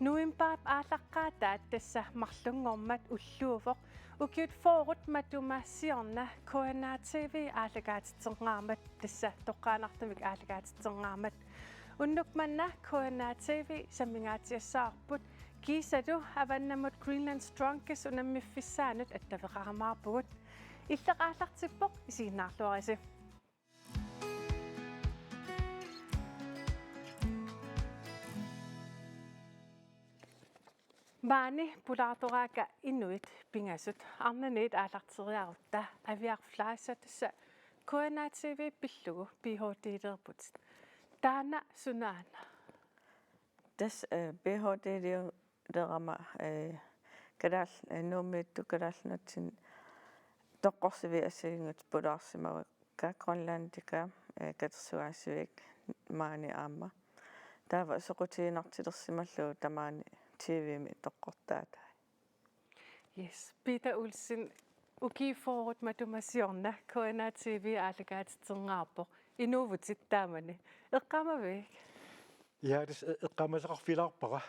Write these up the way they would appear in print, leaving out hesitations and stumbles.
Nuimpaap aalaqqaataat tassa marlungormat ulluuvoq ukiut forut matumassiorna KNA TV aalagaatitsenngaamat tassa toqqaanartamik aalagaatitsenngaamat unnukmanna KNA TV sammingaatiassaarput kiisalu avannamut Greenland Strongest unammiffissaanut attaveqaramaarpugut illeqaallartippoq isiinnaarluarisi Maani pulaartoraaka inuit pingasut arnaniit aallarteriarutta aviarflaisatassa KNA TV pillugu PhD-lerput taana sunaana Das BHD-lerama kadal nuumiittu kadalnatsin toqqorsiviassigingut pulaarsimawe ka Grønlandika katersuassivik maani aamma taava soqutiinartilersimallu tamaani TV-mi toqqortaata. Yes, Peter Olsen ukiforut matumasiorna KNA TV aalagaatitsengaarpoq inuuvutit taamani eqqamavik. Ja, das eqqamaseqarfilaarpaqa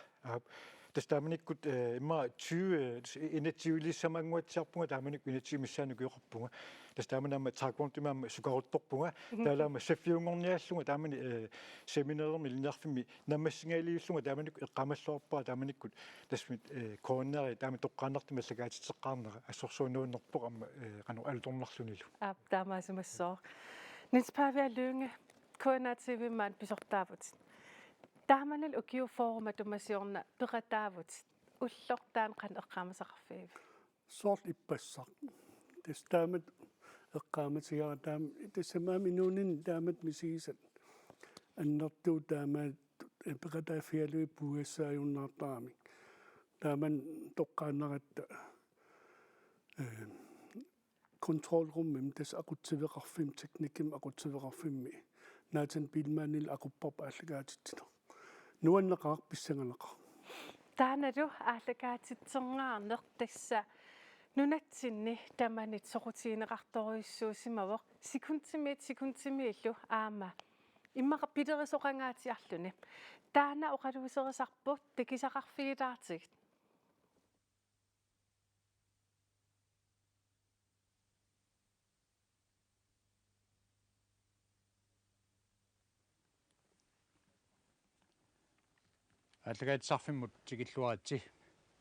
das taamanikkut imma 20 inatiulissamanguatsiarpunga taamanik inatiumissaanuk yoqarpunga das taamanamma taakvortimaamma sukaruttorpunga taalaama saffiungorniallunga taamani seminalermi linnerfimmi nammassingaaliullunga taamanik eqqamassoorpaa taamanikkut tasmit koonneri taami toqqaannartuma sagaatitseqqaarnera assorsuunuunnerpoq amma qanu alutornarlunilu Taamaasumassoo Niels Pavia Lynge KNA TV man pisortaavut Taamanal ukiuforum matumasiorna peqataavut ullortaan qan eqqamasaqarfiiv sort ippassaq tas taamat eqqaamatigaa taam tassamaami nuunin taamat misiisat annertuu taamaat peqataafialui puugassaajunnaartaami taaman toqqaannaqatta kontrolrummim tas aqutsiveqarfim teknikim aqutsiveqarfimmi naatan pilmaanil aqupparpa allagaatittino nuanneqaaq pissangaleqa taanalu aalagaatitserngаарneq tassa nunatsinni tamanit soqutiineqartoruissuusimavoq sekuntimiillu aama immaqa piterisoqangaatiarluni taana oqaluuserisarput takisaqarfigilaartigit аллагаатсарфиммут тикиллуаратси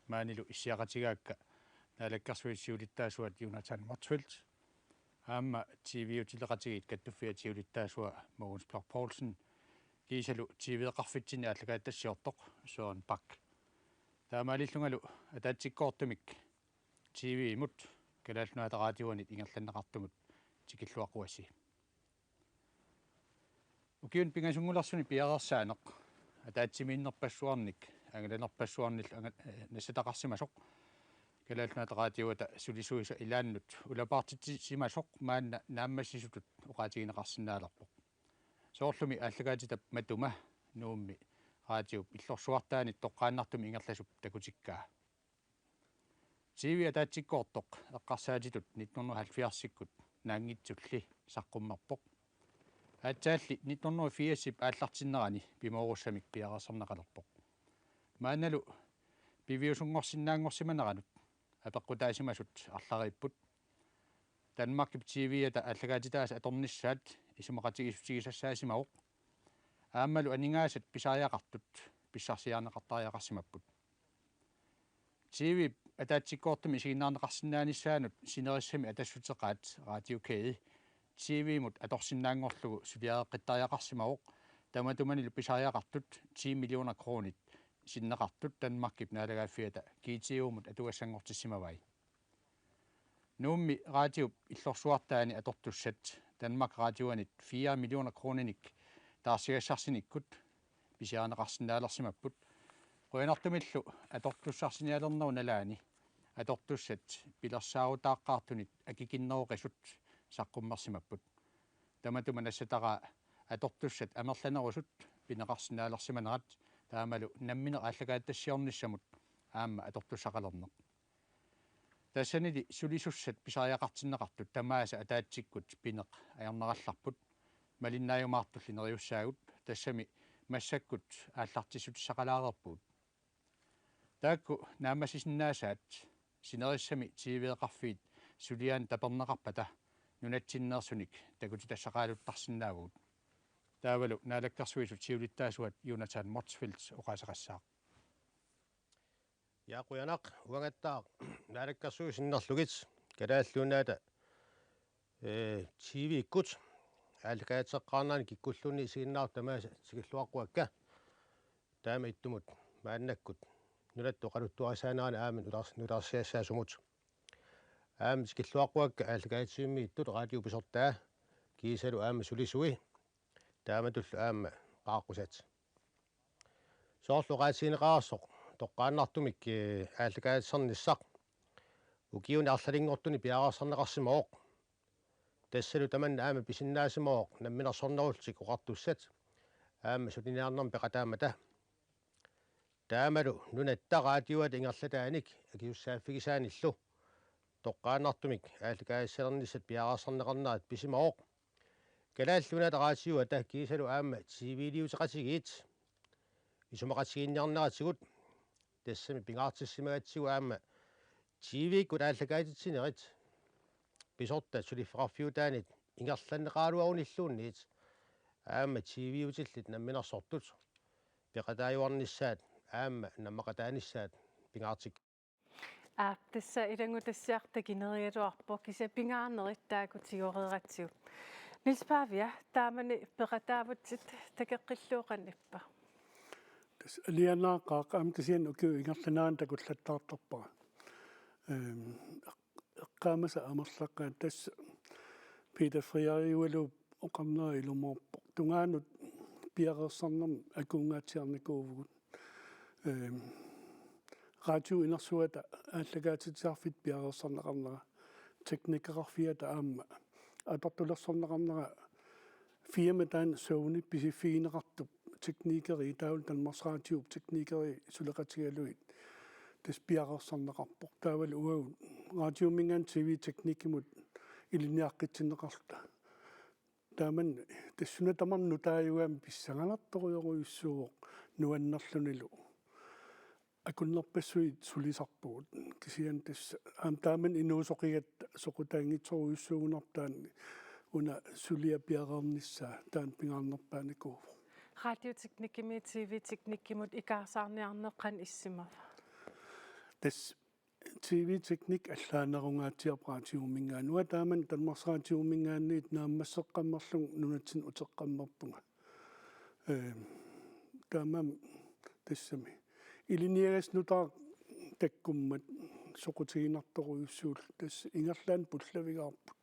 маанилу иссиақатигаакка наалаккарсуиссиулиттаасуат Jonathan Motzfeldt аама TV-утилеқатигит каттуффиатиулиттаасуа Mogens Bloch Poulsen кисалу TV-еқарфитсини аллагааттассиортоқ Søren Bak таамаалиллунгалу атаатсиккоортумик TV имут калаалнуата радиуанит ингерланнеқартумут тикиллуақуаси укиун пингасунгуларсуни пиарерсаанеқ атаатсимииннерпассуарник ангаланерпассуарнил нассатақарсимасоқ калаалнуата радиуата сулисуиса илааннут улапаартитсимасоқ маанна нааммассисутут оqaатигинеқарсинаалерпоқ соорлуми аллагаатитап матума нуумми радиу иллорсуартаанит тоққааннартуми ингерласуп такутиккаа TV атаатсиккоортоқ эққарсаатитут 1970-сиккут наангитсулли саққуммерпоқ аатсаалли 1980 ааллартиннерани пимооруссамик пиарерсарнақалерпоқ мааналу пивиусунгорсинаангорсиманеранут апеққутаасимасут арларииппут Danmark TV-ата аллагаатитаас аторниссаат исумақатигисутигисассаасимавоқ ааммалу анингаасат писариақартут писсарсиарнеқартариақарсимаппут TV атаатсиккоортуми исигинаарнеқарсинааниссаанут синериссами атассутеқаат радиокэи TV-мут аторсиннаангорлугу сулиареққиттариақарсимавоқ таматуманилу писариақартут 10 миллионер кронит синнеқартут Danmarkip наалагааффиата GTO-мут атугассангортиссимавай нуумми радио иллорсуартаани атортуссат Danmark радиуанит 4 миллионер крониник таарсигассарсиниккут писиарнеқарсинаалерсимаппут қуянартумиллу атортуссарсиниалернеру налаани атортуссат пилерсаарутааққартунит акикиннеруқисут саққуммерсимаппут таматума нассатара атортуссат амерланерусут пинеқарсинаалерсиманерат таамалу намминеқ аллагааттассиорниссамут аама атортуссақалернеқ тассанили сулисуссат писариақартиннеқартут тамааса атаатсиккут пинеқ аярнералларпут малиннааюмаартулли нериуссаагут тассами массаккут ааллартисут сақалаарерпут таакку наамасисиннаасаат синерissami тивеэқарфиит сулиаан тапернеқарпата нунатсиннерсуник такути тассақаалуттарсинаавгут таавалу наалаккарсуису тиулиттаасуат Юнатан Мотсфилд оқасеқассаа яақуянақ уангаттаа наалаккарсуисиннерлугит калааллуунаата тв иккут аалкаатеққарнаани киккуллуни сигиннаар тамааса сигиллуаққуакка таама иттумут мааннаккут нулатту қалуттуарисаанаани аамин нуларсиассаасумут аами сигиллуаққуакка аалкаатиумми иттут радиописортаа кисалу аама сулисуи тааматуллу аама qaaqusat соорлуqaatiинеqaarsoq тоққааннартумик аалкаатсерниссақ укиуни арлалингортуни пиаарсарнеқарсимаоқ тассалу таманна аама писиннаасимаоқ намминерсорнерултик оқартуссат аама сулиниарнерми пеқатаамата таамалу нунатта радиуат ингерлатааник акиуссааффигисааниллу тоққааннартумик аалкаассалерниссат пиаарсарнеқарнаат писимаоқ калааллунаата раатиуа та кисалу аама тивилиутеқатигиит исумақатигиинниарнератигут тассами пингаартиссимагатсигу аама тивиккут ааллагаатитсинерит писорта сулиффеқарфиутаанит ингерланнеқаалуаруниллуунниит аама тивиутиллит намминерсортут пеқатааюарниссаат аама наммақатааниссаат пингаартик тасса илангутассиартакинериалуарпо киса пингаарнериттааку тиореератсиу Niels Pavia таамани пеқатаавутсит такеққиллуоқанниппа тас алианааққаа амтасиан укиу ингерланаан такуллаттаартарпара эққаамаса амерлаққаа тас Peter Friariuelu оқамнаа илумоорпо тунгаанут пиареерсарнерм акуунгаатиарникуувгут радио инерсуата ааллагаатитсаарфит пиареерсарнеқарнера teknikkeqarfiata аама атортулерсорнеқарнера фирматаан Sony писиффигинеқартуп teknikeri таул Danmarksradio teknikeri сулеқатигалуит тас пиареерсарнеқарпо таавал уагу радиомингаан TV teknikimut илиниаққитсинеқарта тааман тассуна тамарну тааюгаам писсагаларторуйоруйуссууоқ нуаннерлунилу акуннерпассуит сулисарпугут кисиан тасса тааман инуусоқигат соқутаангитсоруйуссуугунартаан уна сулиа пиареерниссаа таан пингаарнерпааникуу радиоteknikimi TV-teknikimut икаарсаарниарнеққан иссимава тас TV-teknik аллаанерунгаатиапраатиумингаа нуа тааман Danmarksradio-мингаанниит нааммассеққаммерлун нунатсин утеққаммерпунга таамам тассами илиниагаснутаа таккуммат соқутигинарторуйуссуул тас ингерлаан пуллавигаарпут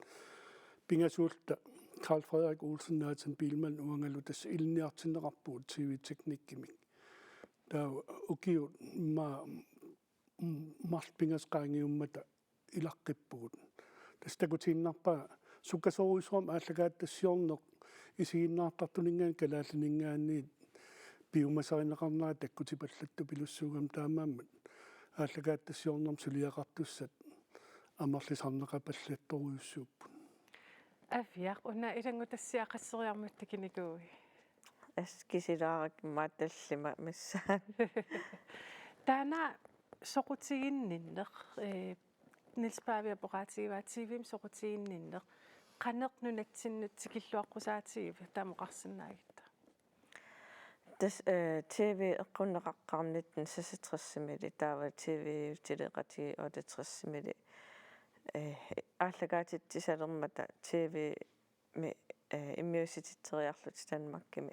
пингасуулта Carl Frederik Olsen Nathan Bilman уангалу тас илиниартинеқарпуут TV-teknikkimik таа укиу ма марпингасqaangiummata илаққиппугут тастакутииннарпаа суккасоруисуам ааллагааттассиорнеқ исигиннаартартунингаан калааллинингаанниит пиумасаринеқарнаа таккутипаллатту пилуссуугам таамааммат ааллагааттассиорнерм сулиақартуссат амерлисарнеқапаллатторуйуссууппут авиақ уна илангутассиақассериармут такиникууи аскисилаарак мааталлима массаан таана соқутигинниннеқ Niels Pavia поqaatiivaa TV-им соқутигинниннеқ qanernunatsinnu tikilluaqqusaativa tamoqarsinnaagita тас TV эққуннеқаққарниттан сасатриссимили таава TV утилеқати отатриссимили ааллагаатитсалермата TV ми иммиусититтериарлут Данмаркими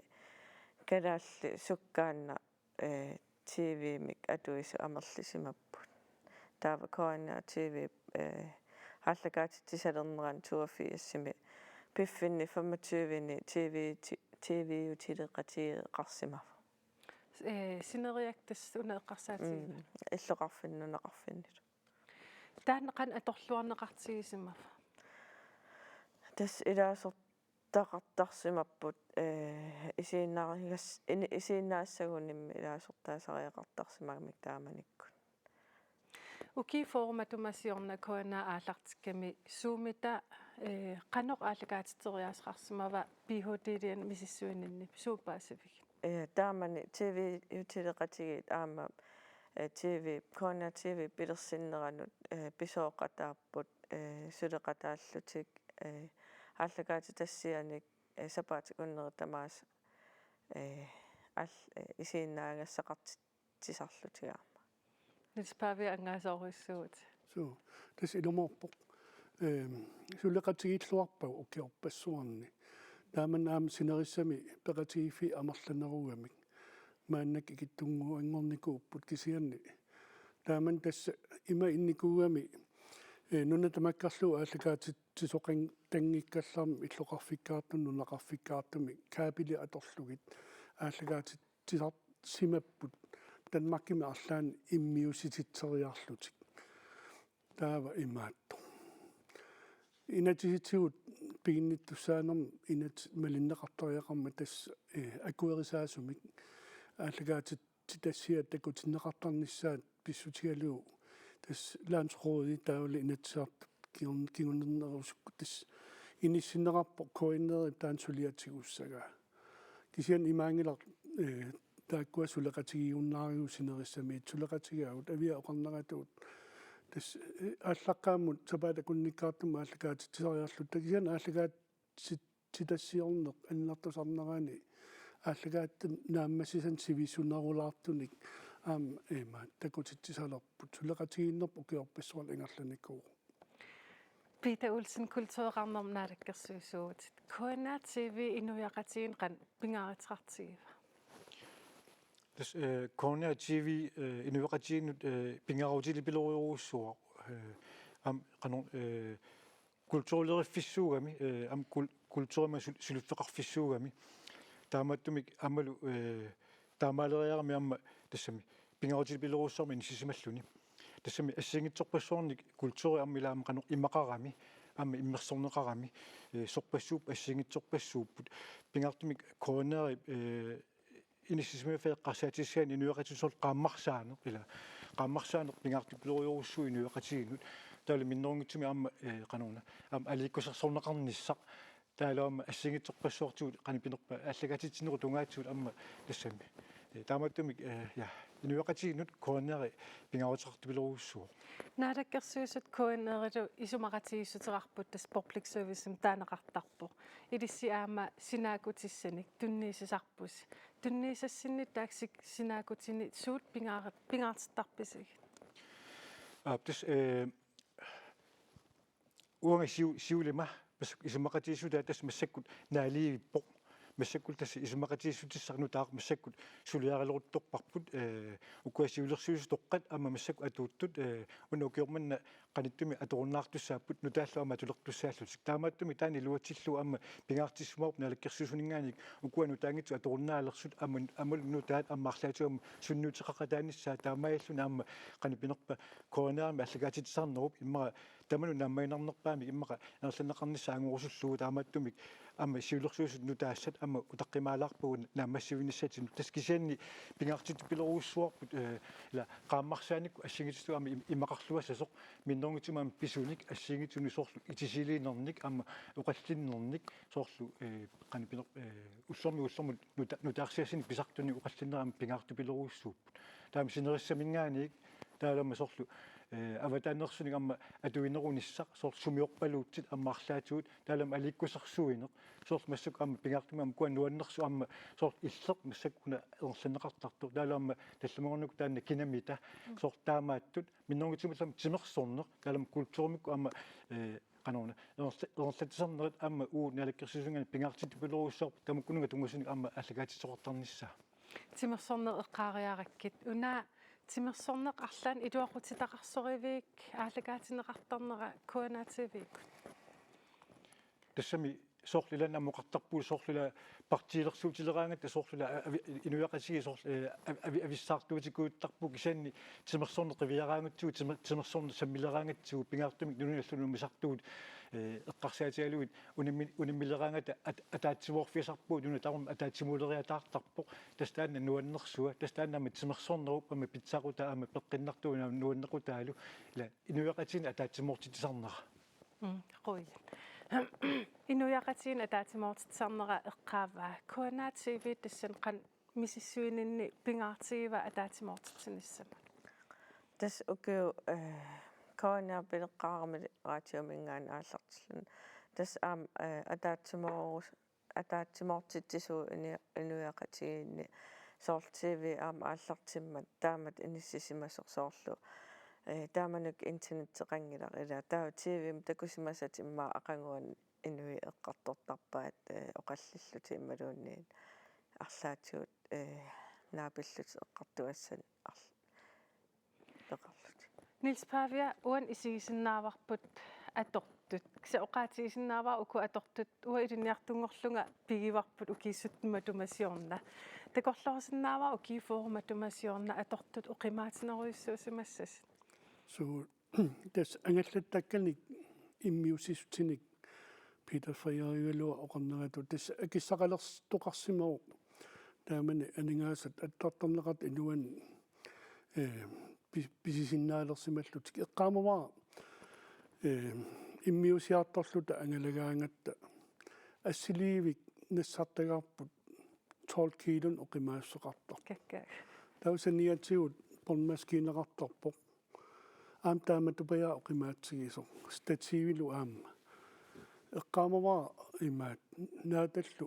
калаалли суккаанна TV мик атуису амерлисимаппут таава коанна TV ааллагаатитсалернеран 82-сими пиффинни 25-ни TV утилеқати қарсимав синериактас унеэққарсаатигива иллоқарфиннунеқарфиннилу таанеқан аторлуарнеқартигисимав тас илаасортақартарсимаппут исииннаассагуннимми илаасортаасариақартарсимагмик тааманикку уки форматумасиорна коана аалартикками суумита qanoq ааллагаатитсериаасеқарсимава PhD-лиан мисиссуининни суупаасивик таамани TV утилеқатигит аама TV kona TV pilersinneranut pisooqataarput suleqataallutik ааллагаати тассианик сапаатик уннеритамаас ал исииннаагассақартисарлутигаама нисπавиа ангаасооруссуут so das ilumorpoq suleqatigilluarpag ukiorpassuarni taaman aam sinerissami peqatigifi amarlanerugamik maannak ikittungu angornikuupput kisianni taaman tassa ima innikuugami nuna tamakkarlu aallakaati tisoqan tangikkallarmi illoqarfikkaartunnu naqarfikkaartumi kaapili atorlugit aallakaati tisart simapput tanmakkimi arlaan immiusititseriarlutik taava imaattu inatisitigut piginnittussaanerm inat malinneqartoriaqarma tassa akuerisaasumik ааллагаати тассиа такутиннеқартарнissaat писсутигалуу тас лаансроodi таавали инатсаарт кигуннернерусукку тас иниссиннеқарпо коиннери таансулиатигуссага кисиан имаангилар тааккуа сулеқатигиуннаариу синериссами сулеқатигаагут авиа оқарнератуут тас ааллаққааммут сапаата кунниккаартума ааллагаати тисариарлут такисиан ааллагаат ситассиорнеқ аннартусарнераани ааллагаат нааммассисан сивисунарулаартуник аам эма такутитсалерпут сулеқатигииннерпу укиорпассуал ингерланикуу Peter Olsen kulturarnerm naadakkersuusuut KNA TV inuiaqatiin qan pingaaritrartigiva das KNA TV inuiaqatiinut pingaarutilipiloruussuaq am qanon kulturlerifissuugami am kulturima suluffeqarfissuugami тааматтумик аммалу таамаалериарами амма тассами пингаутилпилоруссарми нисисималлуни тассами ассингитсорпассуарник культури аммилаама кану иммақарами амма иммерсорнеқарами сорпассууп ассингитсорпассууппут пингаартумик коонери инисисимафеэққарсаатиссаани инуяқатисол qaammarsaanu ила qaammarsaanu пингаартипилориоруссуу инуяқатигинут таали миннерунгитсуми амма кануна ам аликкусерсорнеқарниссақ таалаама ассингитсорпассуартуут канипинерпа аллагатитсинеру тунгаатсуут амма тассами тааматтумик я инуяқатигинут коонери пингаутеқартипилоруссуу наадаккерсуусут KNA-рилу исумақатигиссутерарпут тас public service-м таанеқартарпо илисси аама синаакутиссаник тунниисисарпус тунниисассинни тааксик синаакутини суут пингаартартарписиг тас уанга сиулима исумақатииссута тас массаккут наалиивиппо массаккул тас исумақатииссутиссарну таақ массаккут сулиарилерутторпарпут укуасиулерсуусу тоққат ама массакку атууттут унукиорманна qaниттуми аторуннаартуссааппут нутааллуама тулертуссааллутик таамааттуми таани луатсиллу ама пингаартиссумауп налаккерсусунинганик укуану таангитсу аторуннаалерсут амул нутаат аммаарлаатуам суннутеқақа тааниссаа таамааллуна ама qaнипинерпа коонерами аллагаатитсарнеруп иммара таману наммайнарнерпаами иммаqa нерланеқарниссаа ангурусуллуу таамааттумик ама сиулерсуусут нутаассат ама утаққимаалаарпугун нааммассивиниссатин таскисианни пингаартит пилоруссуарпут ила qaammarсааникку ассигитсу ама иммақарлуассасоқ миннерунгитсумаам писуник ассигитсуни соорлу итисилиинерник ама уқаллиннерник соорлу qaнипинер уллерми нутаарсиассини писартуни уқаллиннерам пингаарту пилоруссууппут таама синериссамингааник таалама соорлу аватаанерсуник амма атуинеруниссақ соор сумиорпалуутсит аммаарлаатуут таалам аликкусерсуинеқ соор массак амма пингаартумам куан нуаннерсу амма соор иллеқ массаккуна ерсанеқартарту таалаамма талламорнук таанна кинамита соор таамааттут миннеругитсумаллам тимерсорнеқ таалам культуримикку амма канона ерсатисарнерит амма уу налаккерсисунгани пингаартит пилоруссаар тамуккунунга тунгусуник амма аллагаатисоқартарнissaа тимерсорнер эққаариараккит уна тимерсорнеқ арлаан илуақутитақарсоривик ааллагаатинеқартарнера KNA TV тассами соорлилан аммоқартарпуу соорлула партиилерсуутилераангат соорлула инуяқасиги соорлу ависсаартуутикууттарпу кисаанни тимерсорне қивиараангатсуу тимерсорне саммилераангатсуу пингаартумик нунилассуну мисартуут эққарсаатигалуит униммилераангата атаатсивуорфиасарпуу нуна тарум атаатсимулериатаартарпо тастаанна нуаннерсуа тастааннама тимерсорнеруп ама питсақута ама пеққиннартуuna нуаннеқутаалу ила инуяқатин атаатсимуортитисарнера қой инуяқатин атаатимуортитсарнера эққааваа KNA TV тассан қан мисиссуининни пингаартигива атаатимуортитсиниссама tas ukeu koina peleqqaaramit raatiomingaan aallartillun tas ataatimortitisuu inuiaqatigiinni soorl TV aallartimmat taamat inissisimasoq soorlu taamanuk internetteqangilaq ila taa TV takusimasat imma aqanguan inui eqqartortarpaat oqallilluti immaluunniin арлаатиут наапиллут эққартуассан пеқарлут Niels Pavia uan isigisinnaаварпут атортут ксеоqaатигисиннааваа уку атортут уа илинниартунгорлунга пигиварпут укииссуттума тумасиорна такорлорсиннааваа укиифоорма тумасиорна атортут оқимаатинеруйуссуусимассас Så des angallattakkani immiusisutinik Peter Freire oqarneratu des akissaqalertoqarsimau taamani aningaasat attartarneqat inuan pisisinnaalersimallut eqqaamavaa immiusiartorluta angalagaangatta assiliivik nassartagaarput 12 kilon oqimaassaqartor какка tausaniatigut pormaskiineqartorpoq aam taamatupaya oqimaatsigisa statiivilu aamma eqqaamavaa imaat naatallu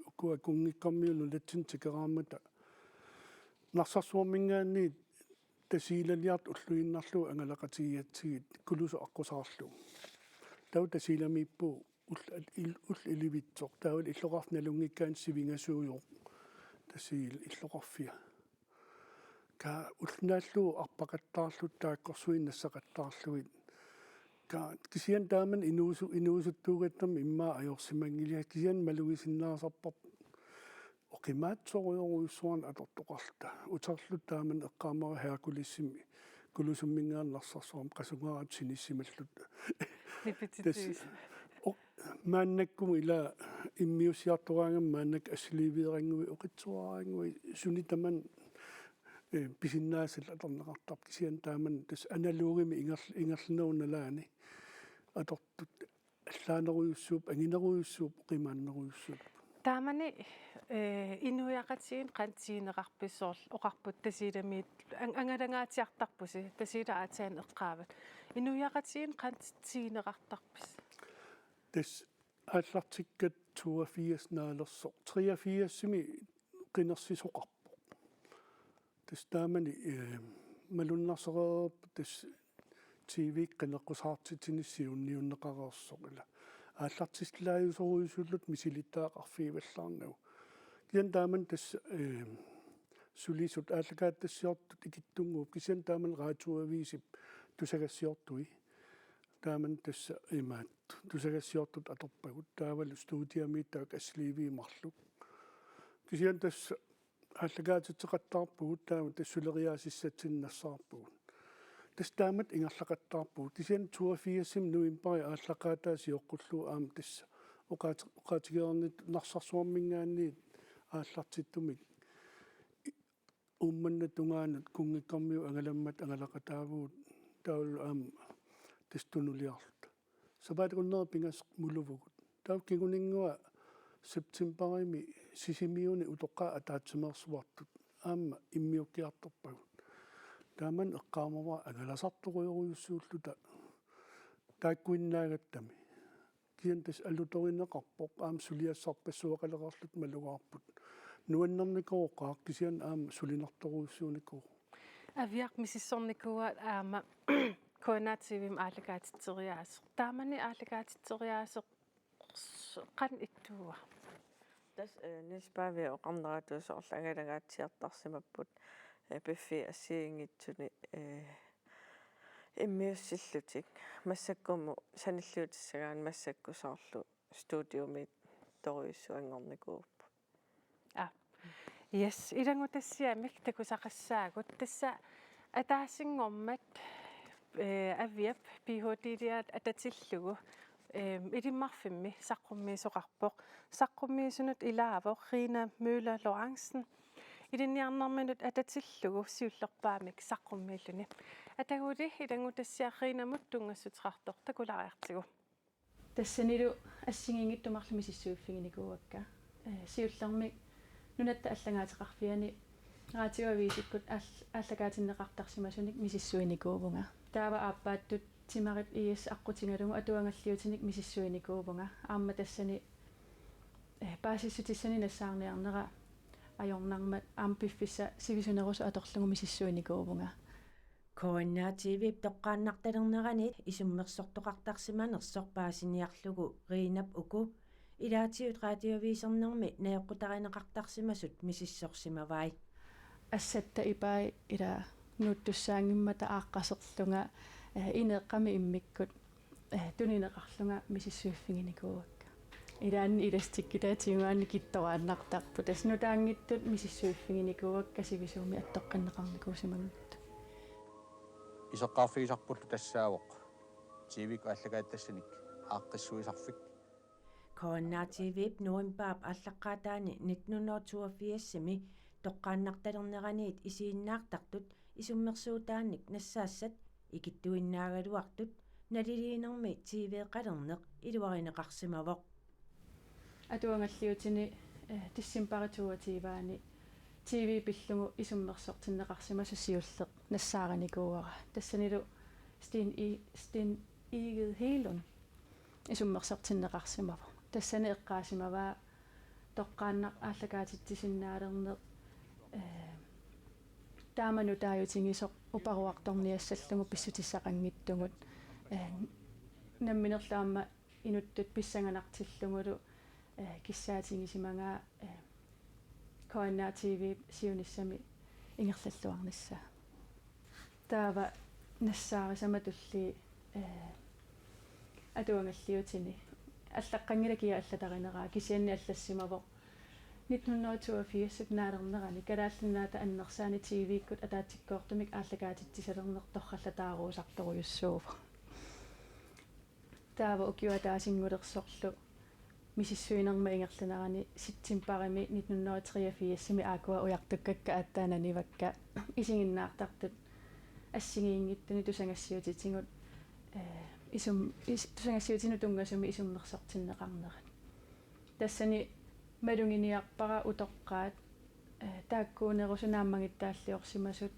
ukua kungikkammiunu latsintikeraamata narsarsuarmingaanniit tasiilaliart ulluinnarlu angalaqatigiatsigit kulusu aqusaarlu tau tasiilamiippu ull ilivitsoq taawal illoqarnalungikkaan sivingasuujoq tasiil illoqarfia ka ulnaallu arpaqattaarlu taakkorsuin nassaqattaarluit ka kisian taaman inuusuttuugattam immaa ajorsimangilia kisian malugisinnaasarpap oqimaatsoruyoruissuan atortoqarta utarlu taaman eqqaamara herkulissimi kulusummingaarnarsarsuam qasungarat sinissimallут нипититис мааннаккум ила иммиуссиартораангам мааннак аслиивиерангуи оқитсуараангуи сунитаман писиннаасал аторнеқартар кисиан тааман тас аналогими ингерлнеруналаани атортут аллаанеруйуссууп ангинеруйуссууп қимааннеруйуссууп таамани инуяқатигин қантиинеқарписсоорл оқарпут тасииламиит ангалангаатиартарпуси тасиила аатаан эққаават инуяқатигин қантиинеқартарпис тас ааллартиккат 82 наалерсо 83-сими қинерсисоқарпо тас таамани малуннарсереерп тас TV qinneqqusartitinissiunniunneqareersoq ila ааллартислааюсоруйусуллут мисилиттаақарфииваллаарнагу киан тааман тас сулисут ааллакааттассиортут икиттунгууп кисиан тааман раатуависип тусагассиортуи тааман тасса имаат тусагассиортут аторпагут таавалу студиамииттаак аслиивиимарлук кисиан тасса ааллакаатитеқаттаарпугут таама тассулериаасиссатсиннассаарпугут тас таамат ингерлақаттаарпугут кисиан 82-сим нуимпари ааллақаатааси оққуллуу аама тасса оқаатигернит нарсарсуармингаанниит ааллартиттумик умманна тунгаанут кунгиккармиу ангаламмат ангалақатаавуут таулу аама тастунулиарлут сабаатикуннери пингас мулувгут тау кигунингуа септембарими сисимиуни утоққа атаатсимерсуартут аама иммиуккиарторпагут тааман эққаамава агаласарторуйоруйуссууллута тааккуиннаагаттами киан тас аллуторинеқарпоқ аама сулиассарпассуақалеқарлут малугаарпут нуаннерникооққаа кисиан аама сулинарторуйуссууникоо авиақ мисиссорникуа аама конаативим ааллакаатитсериаасеқ таамани ааллакаатитсериаасеқ qan ittuuga тас нисбави оқарнератуусоорлангалагаатсиартарсимаппут пиффи ассиингитсуни иммиуссиллутик массаккуму саниллуутиссагаан массаккусоорлу студиумит торуйуссуангорникууп yes илангутассиамик такусақассаагут тасса атаассингормат авиап пихотилиат ататиллугу илиммарфимми саққуммиисоқарпоқ саққуммиисунут илаавоқ Rina Møller Lorentzen илинниарнэрминут ататиллугу сиуллерпаамик саққуммииллуни атагули илангутассиарринамут тунгассутеқартоқ такулариартигу тассанилу ассигингиттумарлуми сиссууффигиникууакка сиуллермик нунатта аллагаатеқарфиани Raatioaviisikkut ааллагаатиннеқартарсимасуник мисиссуиникуувнга. Таава ааппааттут тимарит иис аққутингалугу атуангаллиутиник мисиссуиникуувнга. Аама тассани паасиссутиссани нассаарниарнера ajornarmat aampiffissa sivisunirusu atorlugu misissuinikуувнга. Коиннаативип тоққааннарталернеранит исуммерсортоқартарсиманерсор паасиниарлугу ринап уку илаатиут радиовисернерми наёққутаринеқартарсимасут мисиссорсимавай ассатта ипай ила нууттуссаангиммата ааққасерлунга инеэққами иммиккут тунинеқарлунга мисиссуиффигиникуувакка илаанни иластиккилаатиугаани китторааннартарпу таснутаангиттут мисиссуиффигиникуувакка сивисууми аттоққиннеқарникуусимагут исоққарфигисарпуллу тассаавоқ тивик аллагааттассаник ааққиссуисарфик коиннаативип нуимпаап аллаққаатаани 1982-сими тоққааннарталернераниит исииннаартартут исуммерсуутаанник нассаассат икиттуиннаагалуартут налилиинерми тивеэқалернеқ илуаринеқарсимавоқ атуангаллиутини тиссимпаритуативаани TV пиллугу исуммерсортиннеқарсимасу сиуллеқ нассаараникууара тассанилу стин игед хелун исуммерсортиннеқарсимава тассани эққаасимаваа тоққааннақ ааллагаатиттисиннаалернеқ тааману тааютингисоқ упаруарторниассаллугу писсутиссақангиттугут намминерлаама инуттут писсанганартиллугулу киссаатингисимангаа коинна TV сиуниссами ингерллуарнisса таава нассаарисаматулли атуангаллиутини аллаққангилакиа аллатаринераа кисианни аллассимавоқ 1982 наалернерани калааллинаата аннерсаани TV-ккут атаатиккоортумик ааллагаатитсисалернер торхаллатааруусарторуйуссуува таава укиуатаасингулерсорлу мисиссуинерма ингерланарани ситсимпарими 1983-сими аакуа уяртуккакка ааттаананивакка исигиннаартартут ассигиингиттуни тусангассиутитингут тусангассиутину тунгасуми исуммерсортиннеқарнерат тассани малунгиниарпара утоққаат тааккуунерусунааммагиттааллиорсимасут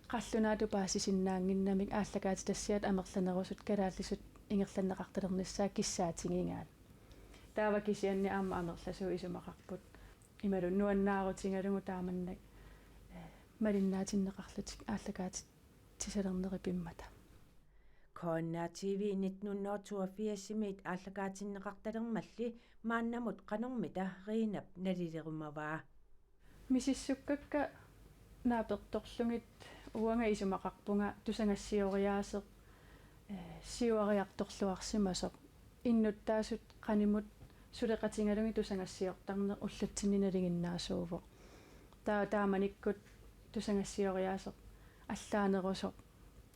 қаллунаату паасисиннаангиннамик ааллагаати тассиат амерланерусут калааллисут ингерланнеқарталерниссаа киссаатингингаат таава кисианни аама амерласуу исумақарпут ималу нуаннаарутингалугу тааманнак малиннаатиннеқарлутик ааллагаати тисалернери пиммата коинна TV 1982-симит ааллагаатиннеқарталермалли мааннамут қанормита ринап налилерумаваа мисиссуккакка нааперторлугит уанга исумақарпунга тусангассиориаасеқ сиуариарторлуарсимасоқ иннуттаасут qaнимут сулеқатингалуги тусангассиортарнеқ уллатсинниналигиннаасуувоқ тааманиккут тусангассиориаасеқ аллаанерусоқ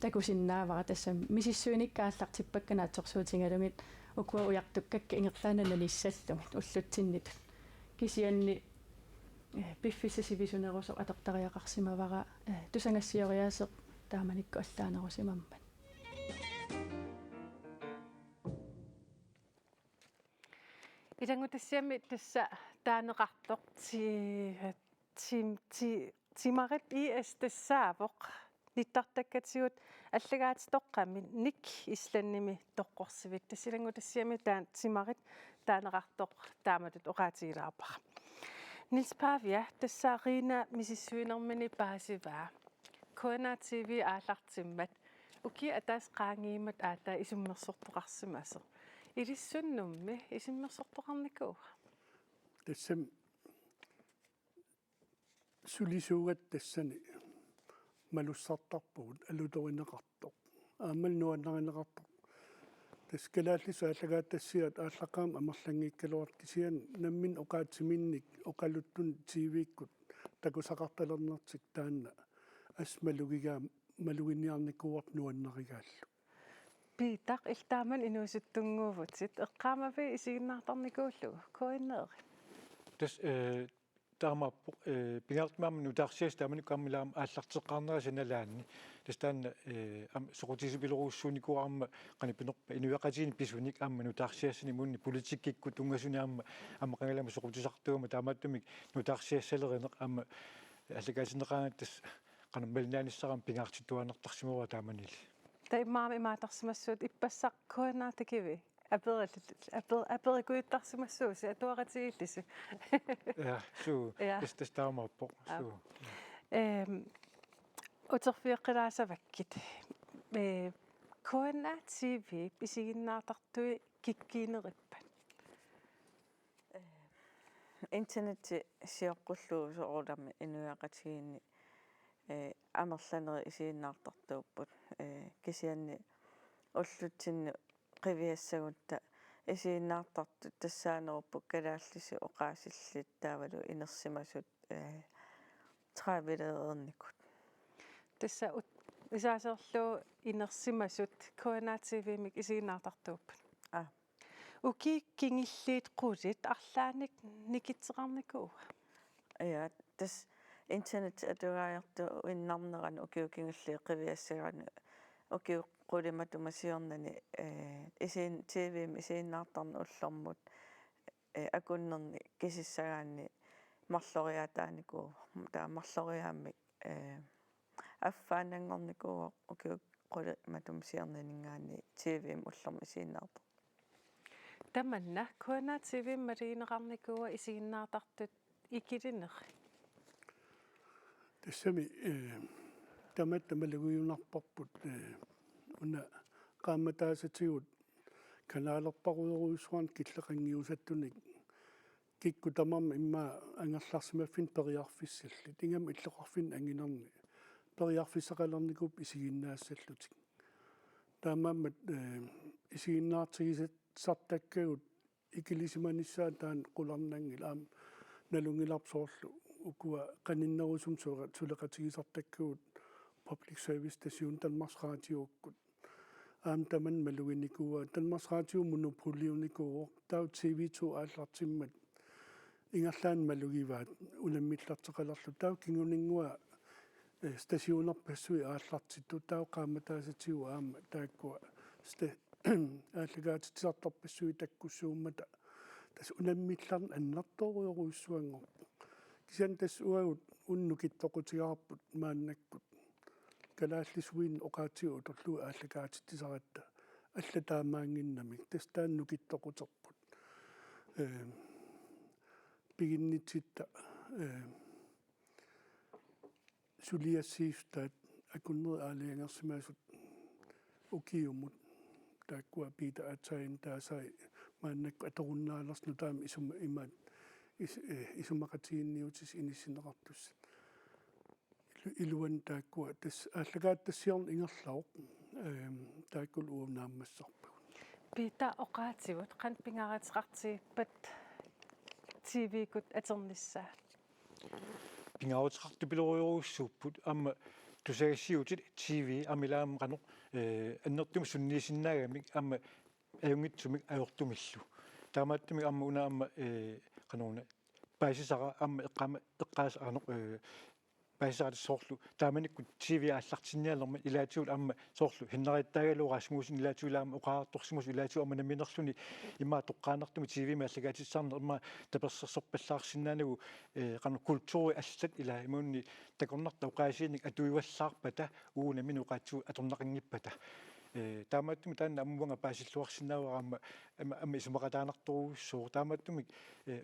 такусиннаавара тассам мисиссуиниккааллартиппакканаатсорсуутингалугит укуа уяртуккакка ингерлаанана ниссаллугит уллутсиннитут кисианни пиффиссасивисунерусоқ атортариақарсимавара тусангассиориаасеқ тааманикку аллаанерусимаммат илангутассиами тасса таанеқартоқ тимарит иэс тассаавоқ ниттартаккатсигут аллагаатитоққами ник исланними тоққорсивит тассилангутассиами таан тимарит таанеқартоқ тааматут оқаатигилаарпара Nils Pavia тассаарина мисиссуинермини паасиваа Коинна TV аалартиммат уки атаас qaangiimat аата исуммерсортоқарсимасо илиссуннумми исиммерсортоқарникуу тассам сулисуугат тассани малуссартарпугут алуторинеқартоқ аамал нуаннаринеқартоқ таскалааллису аллагааттассиат ааллаққаам амерлангиккалуарт кисиан наммин оқаатсиминник оқалуттун TV-ккут такусақарталернертик таанна асмалугигаа малугинниарникуарт нуаннаригааллу питақ илтааман инуусуттунгуувутит эққаамави исигиннаартарникууллу коиннеери тас таамааппо пингаартмаамми нутаарсиас тааманик каммилаам ааллартеққарнерасиналаанни тастаанна соқутисипилоруссууникуарма канипинерпа инуяқатиини писуник аамма нутаарсиассани мунни политиккикку тунгасуниарма аама кангалама соқутисартуама таамааттумик нутаарсиассалеринеқ аама аллагаасинеқаангаттас канаммалинааниссарам пингаартитуанертарсимава тааманили таимаами имаатарсимассуут иппассақ куанаатакиви аперикуиттарсимассууси атуаратигиллису ja суу таамааппо суу утерфиэққилаасаваккит куана тв писигиннаартартуи киккиинериппат интернет сиоққуллуу соорулами инуяқатигиинни амерланери исигиннаартартууппут кисианни уллутсинну qivиассагутта исигиннаартарту тассаанеруппу калааллиси оqaасиллит таавалу инерсимасут травилеерникут тасса исаасерлуу инерсимасут куана тв-мик исигиннаартартууппат уки кингиллиит qulит арлааник никитсеқарникуу ja тас интернет атугааярту уиннарнеран укиукингилли qivиассагаани укиу qulиматумасиорнани исин тв исиннаартарна уллормут акуннерни кисиссагаани марлориатааникуу таа марлориааммик аффаанангорникуу укиу qulиматумасиорнанингаани тв уллорм исиннаартар таманна куана тв малиинеқарникуа исигиннаартартут икилинер тассами таматтамалагуйунарпарпут уна qaamataasatigut канаалерпаруйоруйссуан киллеқангиусаттуник кикку тамарма имма ангерларсимаффин периарфиссалли тингам иллеқарфин ангинерни периарфиссақалерникуп исигиннаассаллутик таамааммат исигиннаартигисат сартаккагут икилисиманиссаа таан qulарнангил аам налунгиларпсоорлу укуа каниннерусум сулеқатигисартаккагут public service station Danmarks Radio аам таман малугиникуа Danmarks Radio монополиуникуу тау TV2 ааллартиммат ингерлаан малугиваат унаммиллартеқалерлу тау кингунингуа стационерпассуи ааллартитту тау qaamataasatigu аама тааккуа ааллагаатитсартарпассуи таккуссууммата тас унаммилларн аннарторуйоруйссуангор кисиан тас уагут уннукиттоқутигаарпут мааннаккут калааллисуин оqaатиу торлу ааллагаатиттисаратта алла таамаангиннамик тас тааннукиттоқутерпут пигиннитситта сулиассиифтаат акуннер аалиангерсимаасут укиумут тааккуа пита атсаин таасай мааннакку аторуннаалерсну таами исума имаат исумақатигинниутис иниссинеқартус илуан тааккуа тас ааллагааттассиорн ингерлауq тааккул уумнааммассарпагу пита оqaатигут қан пингаратеқартигиппат тв-кут атерниссаа пингаутеқартупилориоруссууппут аама тусагассиутит тв амилаам қано аннертум суннисиннаагамик аама аюнгитсумик аёртумиллу таамааттумик аама унаама qanuuna paisisara amma eqqaas arnoq paisisara soorlu taamanikku tv aallartinnialerma ilaatigut amma soorlu hinneriittaagaluraasmuusin ilaatiulaama oqaartorsimus ilaatu amma naminerluni imma toqqaanertumi tv maallagaatissarner imma tapersersorpallaarsinnaanagu qanu kultuuri allat ila imuunni takornarta oqaasiinik atuivallaarpata uunaminu qaatsu atornaqingippata таамааттуми таанна аммуанга паасиллуарсинааваама амма исумақатаанарторуссуу таамааттумик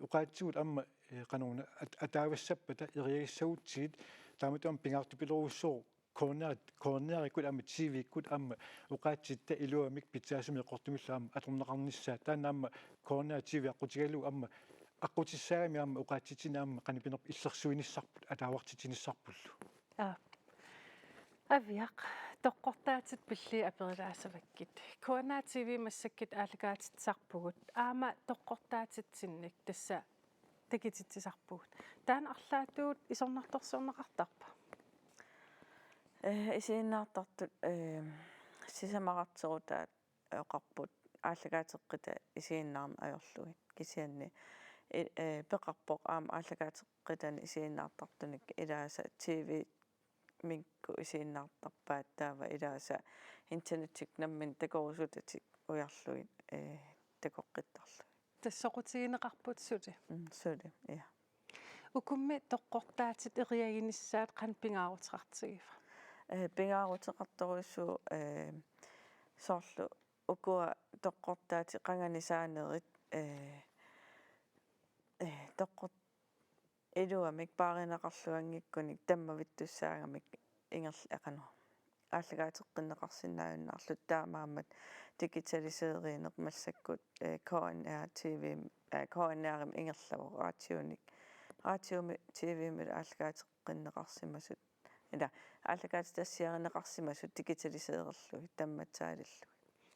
уqaатсигут амма кануна атаавассаппата ириагиссагутсигит таамааттуам пингаартупилоруссуу корнериккут амма тивиккут амма уqaатситта илуамик питсаасуми эққортумиллаама аторнеқарниссаа таанна амма корнер тиви аққутигалу амма аққутиссаагами амма уqaатситинаама қанипинерп иллерсуиниссарпут атаавартитиниссарпуллу авиақ тоққортаатит пилли аперилаасаваккит куана тв массаккит аалагаатитсарпугут аама тоққортаатитсинник тасса такититсисарпугут таан арлаатуут исорнарторсуунеқартарпа исииннаартартут сисамақартерутаат оқарпут аалагаатеққита исииннаарна аёрлугит кисианни peqarpoq aama ааллакаатеққитани исииннаартартуник илааса TV минку исииннаартарпаат таава илааса интернетик наммин такорусутатик уярлуит такоққиттарлу тассоқутигинеқарпут сули сули я укумми тоққортаатит эриагиниссаат қан пингаарутеқартигива пингаарутеқарторуссуу соорлу укуа тоққортаати қанганисаанерит тоққорт илуамик пааринеқарлуангиккуник таммавиттуссаагамик ингерл ақано ааллагаатеққиннеқарсинааюннаарлут таамаамат дигиталисееринеқ массаккут KNR TV KNR-им ингерлаву радиоми TV-ми ааллагаатеққиннеқарсимасут ила ааллагаатитассиаринеқарсимасут дигиталисеерерлуги тамматсаалиллуги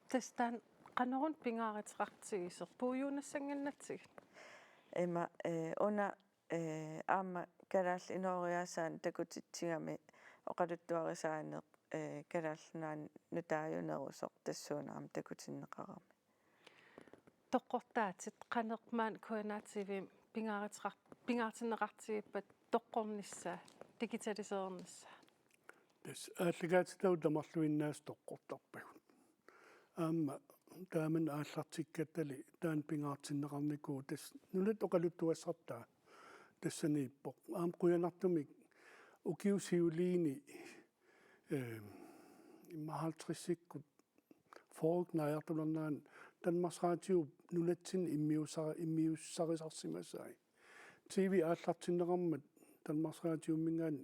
тастан qanорун пингааратеқартигисер пууюунассангannатсиг эма уна аама калаал инориасаан такутитсигами оқалуттуарисаанеқ калаалнаан нутааюнерусоқ тассуунаам такутиннеқарами тоққортаатит qanермаан KNR-TV пингаартиннеқартигиппат тоққорнissaa дигиталисеернissaa тас ааллагаатитау тамарлуиннаас тоққортарпагут аама тааман ааллартиккаттали таан пингаартиннеқарникуу тас нулат оқалуттуассартаа тассанииппоқ аам қуянартумик укиусиулиини иммаалтриссиккут форгнаяртулернаан Danmarks Radio нулатсин иммиуссарисарсимасаи TV ааллартиннеқармат Danmarks Radio мингаан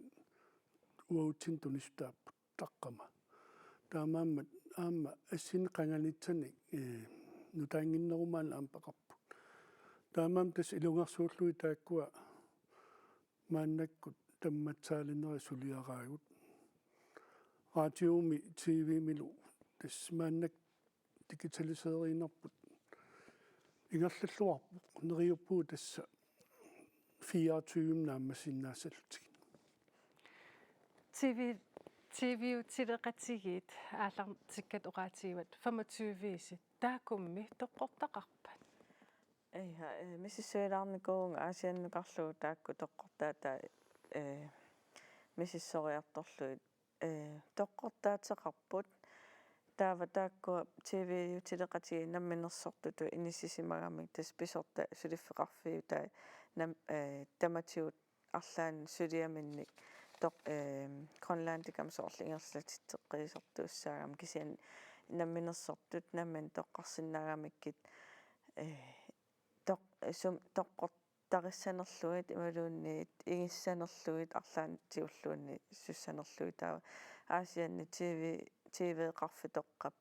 уаутин тунистааппут таққама таамааммат аама ассинеқанганитсаник нутаангиннерумаан аампақарпут таамаам тас илунгерсууллуи тааккуа мааннаккут тамматсаалинери сулиараагут радиоми TV милу тас мааннак дигиталисееринерпут ингерллуарпоқ нериуппуу тасса 24 нааммасиннаассалутик TV-утилеқатигит аалартиккат оqaатигиват 25-иси таакумми тоққортақарпат эйха миссисуилаарникуунга аасианнукарлуу таакку тоққортаата миссиссориарторлуит тоққортаатеқарпут таава таакку TV-утилеқатиги намминерсортуту иниссисимагамик тас писорта сулиффеқарфиутай нам таматиут арлаан сулиаминник Grønlandikam soorlingerslatittеққисартууссаагам кисиан намминерсортут намман тоққарсинаагамиккит тоққортариссанерлуит ималуунниит игиссанерлуит арлаан тиуллуунни суссанерлуи таава аасианни TV қарфитоққап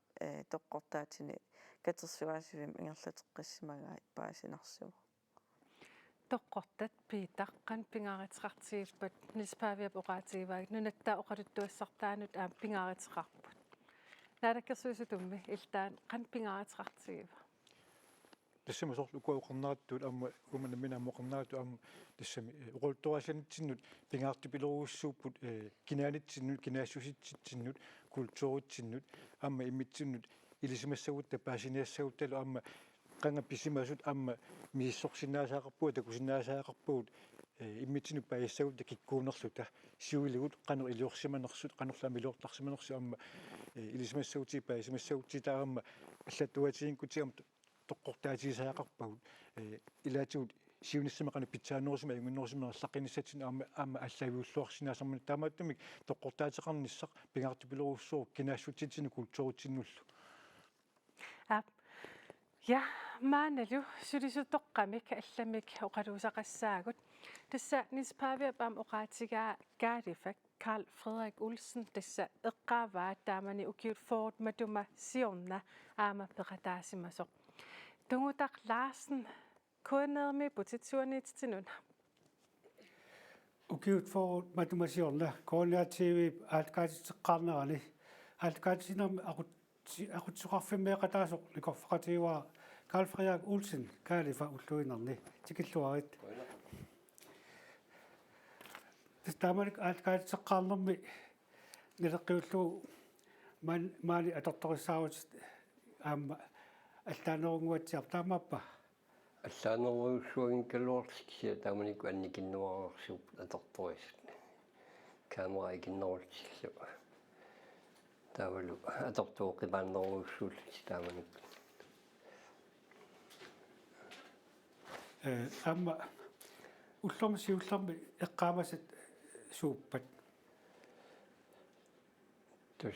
тоққортаатини катерсуаасивим ингерлатеққиссимагаат паасинарсуу тоққортат питаққан пингааратеқартигиппат ниспаавиап оqaатигиваагит нунаттаа оқалуттуассартаанут аам пингааратеқарпут наалаккерсуисутумми илтаан қан пингааратеқартигива тассами соорлу куақорнааттуут амма умана мина моқорнаату амма тассами уқултуасанитсиннут пингаартипилоруссууппут кинаанитсиннут кинаассуситситсиннут культууритсиннут амма иммитсиннут илисимассагутта паасиниассагутталу амма qanga pisimasut amma miissorsinnaasaqarpua takusinnaasaqarpuut иммитсинук паяссагут киккуунерлута сиуилигут qanu илиорсиманерсут qanorlami илуортарсиманерсу амма илисимассагути паясимассагути таарама аллаттуатигинкутигам тоққортаатигисаақарпагут илаатигут сиуниссимақану питсаанерусима ингуннерусимерсаққиниссатсин аама аллавиуллуарсинаасармани таамааттумик тоққортаатеқарниссақ пингаартипилоруссуу кинаассутситсину культууритсиннуллу ja maaнаlu sulisuttoqqamik allamik oqaluusaqassaagut tassa nispaaviap am oqaatigaa gaarifak Carl Frederik Olsen tassa eqqaavaat taamani ukiut Ford matuma siorna aama peqataasimasoq tungutaq Larsen kuanermi putitsuanitsinun ukiut Ford matuma siorna KNR-TV aatqaatiteqqaarnerani aatqaatisinam aqutsuqarfimmeeqataasoq likorfaqatiuaa Carl Frederik Olsen kaalifa ulluinerni tikilluarit taamanik aatqaatiteqqaarnermi nileqqiullu maali atortorissaavut aamma allaanerunguatsiar taamappa аллаанеруйуссуагин калуарликсиа тааманикку анникиннуараарсууп аторторисут камера икиннерултиллу таавалу атортуоқимааннеруйуссууллути тааманикку амма уллорми сиулларми эққаамасат сууппат тус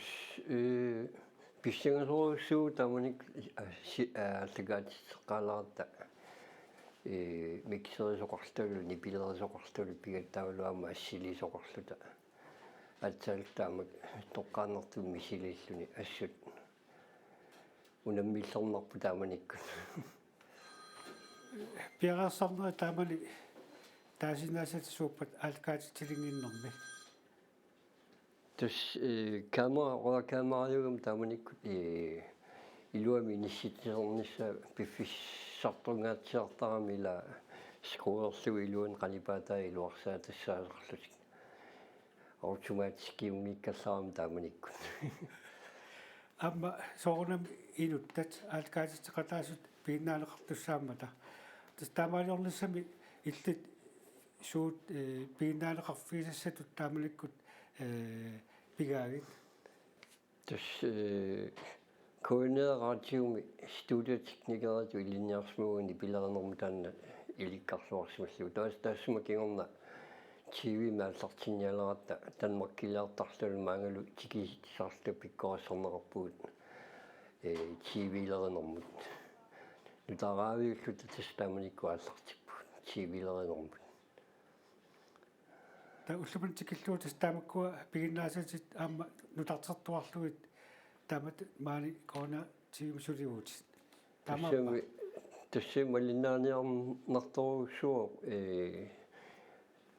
писсангасоруйуссуу тааманик аллагаатиссеққалаарта миксерисоқарлулу нипилерисоқарлулу пигаттаавалуама ассилисоқарлута атсаалтаамак тоққааннэрту мисилииллуни ассут унаммиллернарпу тааманикку пиараарсарнера таамани таасинаасат сууппат алкаатитилингиннэрми тус камерааюгам тааманикку илуами нисситсернisса пиффиссартунгаатсиартарами ила скруерлу илуан канипаатаа илуарсаа тассаалерлутик автоматикиумиккаллаарам тааманикку амма соорнам инуттат алкаатитеқатаасут пииннаалеқартуссааммата тас таамаалиорлиссами иллит суут пииннаалеқарфиисассатут тааманиккут пигаагит тус координератиуми студиотехникерату илинниарсмуугани пилернерму таанна иликкарлуарсималлу таассума кингорна TV мааллартинниалератта танмаккилиартарлу маангалу тикиситсаарлу пиккорissорнерпуут TV-лернэрмут нутараавиуллу тастааманикку ааллартиппут TV-лернэрмут та уллуман тикиллуутас таамаккуа пигиннаасатит аама нутартертуарлугит таамат маани коона тимсулиуутис таама тассималиннааниарнарторуссуо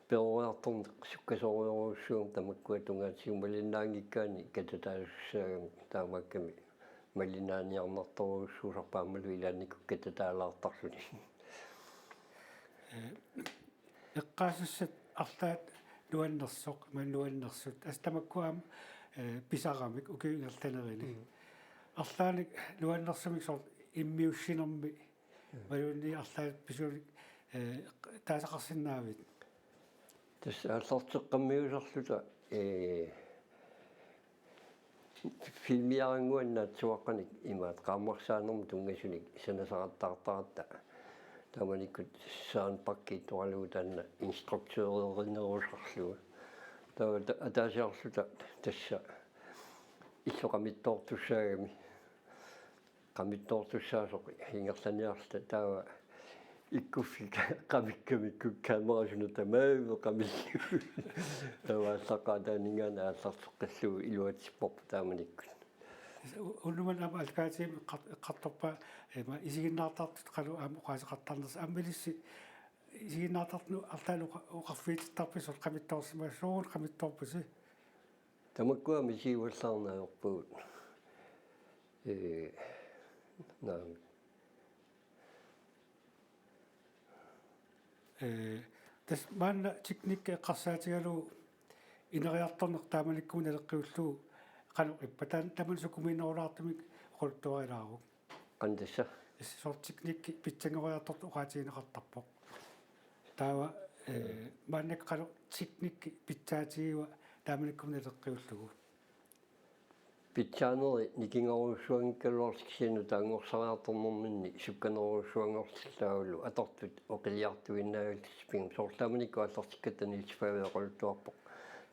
пероартон суккасориоруссуум тамаккуа тунгаатсиумалиннаангиккаани кататаассаагам таамакками малинааниарнарторуссуусарпаамалу илаанникку кататаалаартарлуни эққаасассат арлаат нуаннерсоқ маннуаннерсут астамаккуам писарамик укингерланерини арлааник нуаннерсамик сорт иммиуссинерми малунни арлаат писулик таасақарсинаавит тас ааллартеққаммиусарлута филмиарангуаннаатсуаққаник имаат qaammarsaanерму тунгасуник санасараттартаратта тааманиккут саан пакки туалуу таанна инструктуереринерусарлуга таа атаасиарлута тасса иллоқамиттоортуссаагами qamittоортуссаасоқ ингерланиарта таава иккуффика qamikkamikku камерасуна тамааве qamillu тавааллаққатаанингана ааллартеққаллугу илуатиппорпу тааманикку уллуман ама алкаатиим эққарторпа эма исигиннаартартут қалу аама оқаасеқартарнерс аммилисси исигиннаартартну арлаалу оқарфииттарписол qamittoorsимассуун qamittоорпуси тамаккуа мисиуаллаарнаажорпуут наа тас манна техник эққарсаатигалу инериарторнер тааманиккуун алеққиуллуу qalu ipatan taman sukuminorlaartumik qultuarilaaru qandassa sortiknikki pitsangoriartort uqaatiineqartarpoq taava maannak qalu tiknikki pitsaatigiwa taamanikkumna leqqiullugu питсаанери никингорусsuangikkaluarsiksianu таангорсариарторнэрминни сукканерусsuангорлиллаагуллу атортут оқилиартуиннаагуллиспин соорлааманикку аллартиккатанилсфавеэқултуарпоқ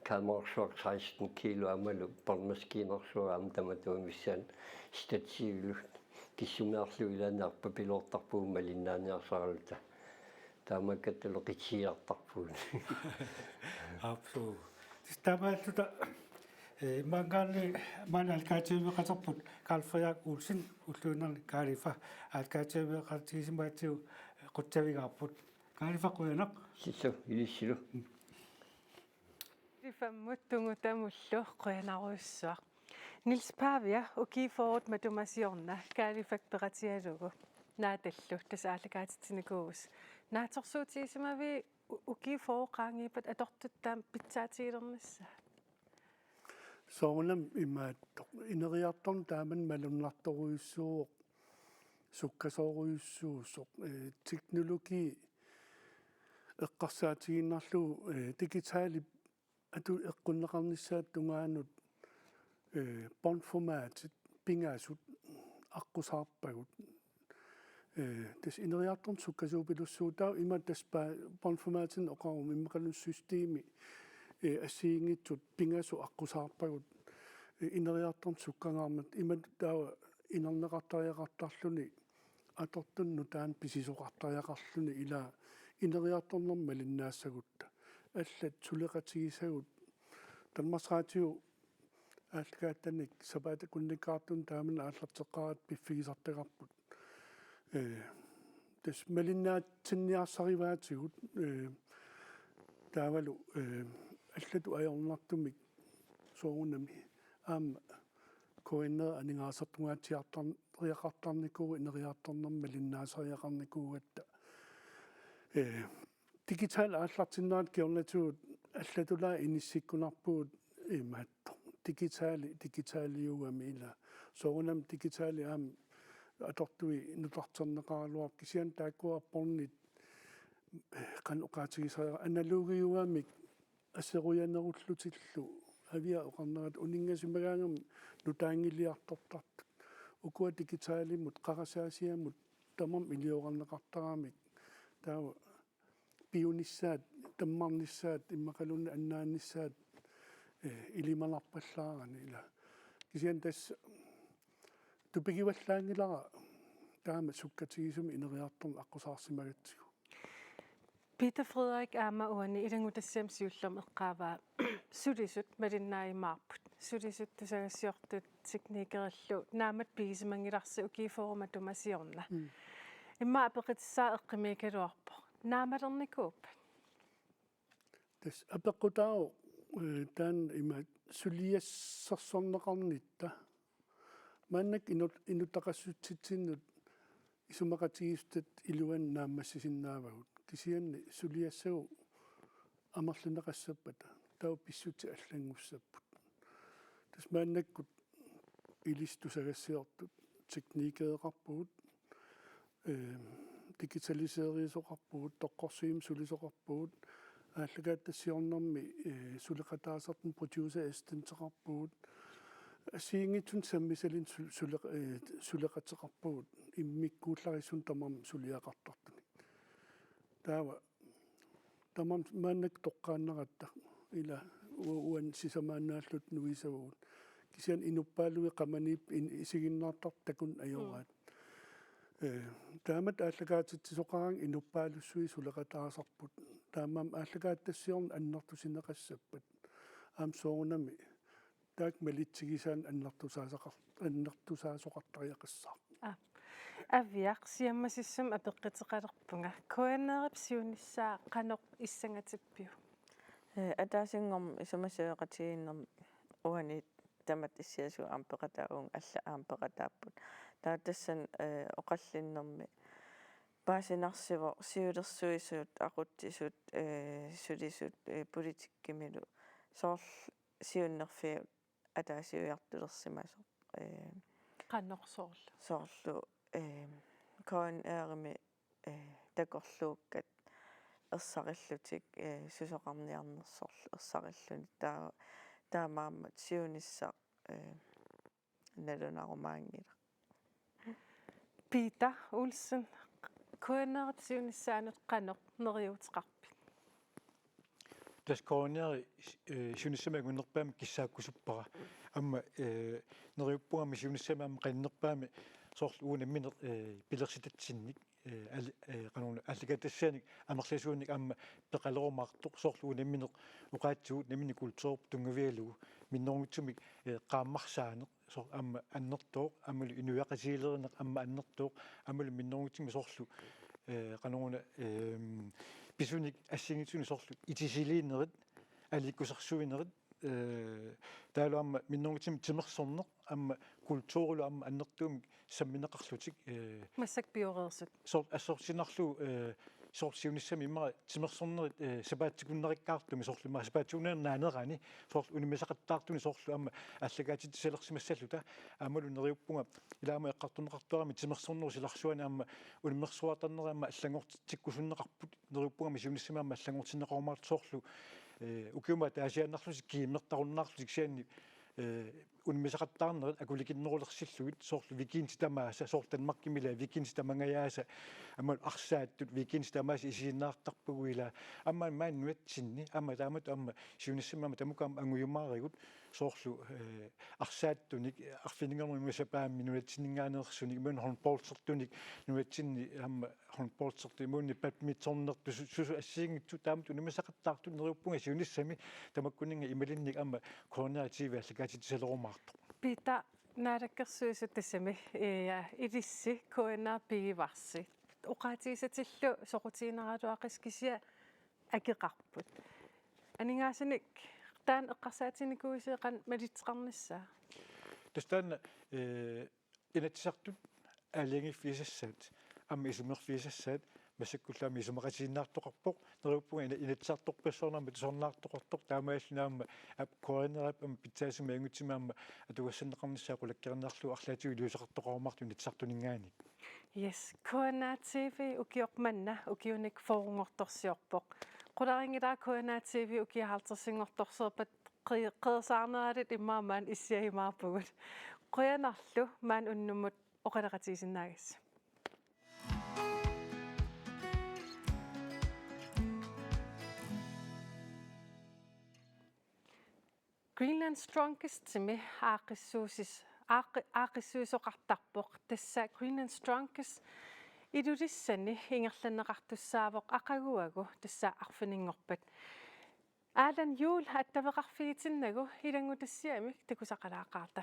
камерсуак 16 кило амалу пармаскинерсуа амтаматуамиссаан статсиулу киссумеарлу илаанаарпа пилоортарпуу малиннааниарсааралта таамаккатталу қитсиартарпуун апсу стамааллута мангаани ман алкаатиумеқаторпут Карл Фредерик Олсен уллуунерни калифа алкаатиумеқартигисимаатиу қутсавигаарпут калифа қуянақ сису илиссилу Fammutungu tamullu qoyanaruissuaq Nils Pavia ukiifoorut matumasiorna kaalifakperatialugu naatallu tasaallakaatitsinikuus naatorsuutiisimavi ukiifooqaangiipat atortuttaam pitsaatiilernassa soornam imaattoq ineriartorn taaman malunnartoruissuuq sukkasooruissuussoq teknologi eqqarsaatiginnarlu digitaali atu eqqunneqarnissaat tungaanut bonformaatit pingaasut аққусаарпагут тас инериарторн суккасуупилуссуутаа има таспа bonformaatin оқарум иммақалуссустиими ассиингитсут пингасу аққусаарпагут инериарторн суккангаармат имат таава инернеқартариақартарлүни атортунну таан писисоқартариақарлүни ила инериарторнэрма линнаассагутта аллат сулеқатигисагут талмасраатиу аалкааттаник сапаата кунникаартун таамана ааллартеққарат пиффигисартеқарпут тас малиннаатсинниарсариваатигут таавалу аллату аёрнартумик соонами аама коиннер анингаасартунгаатиартарн риақартарникуу инериарторнэрма линнаасариақарникуугатта дигитал ааллартиннаат киорнатуут аллатулаа иниссиккунарпуут имаатто digitaliuami ila soonam digitali am atortui nutarterneqaraluar kisian taakkuarpornit kan uqaatigisara analogiuamik asseruyanerullutillu avia oqarnerat uningasimagaangam nutaangiliartortart ukua digitalimut qarasaasiamut tamam ilioqarneqartaramik taawa piunissaat tammarnissaat immaqalunna annaannissaat илималарпаллаарани ила кисиан тас тупигиваллаангилара таама суккатигисуми инериарторн аққусаарсимагатсигу Peter Frederik aama uani ilangutassiam siullum eqqaavaa sulisut malinnaaimaarput sulisut tusagassiortut tekniikerillu naamat pigisimangilарси ukiiforuma tumasiorna imma apeqitsaa eqqimiikaluarpo naamalernikuup тас апеққутаау таан има сулиассерсорнеқарнита маннак инутақассутситсиннут исумақатигистат илуан нааммассисиннаавагут кисианни сулиассагу амерлунеқассаппата тау писсути аллангуссаппут тас мааннаккут илистусагассиортут tekniikeeqarpugut digitaliseriisoqarpugut toqqorsiim sulisoqarpugut ааллагааттассиорнэрми сулеқатаасартун producer assistant-теқарпугут ассиингитсун саммисалин сулеқатеқарпугут иммиккуулларисун тамам сулиақартартуни таава тамам мааннак тоққааннератта ила уан сисамаанааллут нуисавуут кисиан инуппаалуи қаманип исигиннаартар такун ajораат таамат ааллагаатитсисоқаран инуппаалуссуи сулеқатаасарпут таамам ааллагааттассиорн аннертусинеқассаппат аам соонами таак малитсигисаан аннертусаасоқартариақассаа авиақ сиаммасиссам апеққитеқалерпунга коаннерап сиунissaa қаноқ иссангатиппиу атаасингорм исумасеэқатигиннерм уани тамат иссиасу аампеқатааун алла аампеқатааппут таатассан оқаллиннэрми паасинарсиво сиулерсуисуут aquttисут сулисут политиккимилу соор сиуннерфиут атаасиуяртулерсимасо qannoqsoorlu коан аарми такорлууккат ерсариллутик сусоқарниарнерсорлу ерсариллуни таамааммат сиунissaa налунарумаангила Peter Olsen коаннерат сиунissaanut qanoq neriuteqarpit таскоонери сиунissamагуннерпаами киссааккусуппара амма нериуппугами сиунissamаама qinnerpaami соорлу уунамминер пилерситатсинник qanuna аллагатассааник амерласууник аама пеқалерумаартоқ соорлу уунамминер уқаатсуут намини культуурп тунгавиалугу миннорнгутсумик qaammarsaanеқ соор аама аннертоо аммалу инуяқасиилеринеқ аама аннертоо аммалу миннорнгутсими соорлу qanuna писуник ассингитсуни соорлу итисилиинерит аликкусерсуинерит таалуамма миннорнгутсими тимерсорнеқ аама культуурулу аама аннертуумик самминеқарлутик массак биореерсут соор ассортинарлу soorsiunissami imma timersornerit sapaattikunnerikkaartumi soorluma sapaattiunnernaanерани soorlu unimisaqattaartuni soorlu amma allagaati tisalersimassalluta aamalu neriuppunga ilaama eqqartuneqartuarami timersorneru silarsuani amma unimersuatarneri amma allangortikkusunneqarput neriuppunga misuunissami amma allangortinneqormaart soorlu ukiuma taasiannarlusi kiimnertarunnaarlusik sianni unimisaqattaarnerit akulikinnerulersilluit soorlu vikiinsi tamaasa soortanmarkimila vikiinsi tamangayaasa amma arsaattut vikiinsi tamaasa isiinnaartarpuguila amma maannuatsinni amma taamat amma siunissami amma tamukaam angujumaarigut soorlu arsaattuni arfiningernermi sapaammi nuatsinningaanерсуник имун хорнполсертуник нуатсинни амма хорнполсерти имунни патмитсорнерту сусу ассиингитсу таамат унимисақаттаарту нериуппунга сиуниссами тамаккунинга ималинник амма коронативи аллагаати тисалерумаарту пита наалаккерсуисут тассами илисси коена пигиварси оқаатигисатиллу соқутиинераалуақискисия акеқарпут анингаасаник таан эққарсаатиникуисеқан малитеқарниссаа тастаана инатсартут алингиффисассаат амми исумерфисассаат масаккуллаами исумақатииннаартоқарпоқ нериуппунга инатсаарторперсоонарми тусорнаартоқартоқ таамааллунаама ап кооринерап ам питсаасуми ангутсимаама атугассаннеқарниссаа қулаккернерлу арлаатиги люусеқартоқарумарту инатсартунингаани yes Koena TV ukiormanna ukiunik foruнгорторсиорпоқ qularingilaa Koena TV ukiahaltersinngortorserpat qeersaarneraalit immaamaан issiahimaarpugut qianarlu maan unnumut oqalaqatiisinnaagassa Greenland Strongest timi aaqissuusoqartarpoq tassa Greenland Strongest idulissani ingerlanneqartussaavoq aqaguagu tassa arfininngorpat Alan Jul attaveqarfigitinnagu ilangutassiamik takusaqalaaqaarta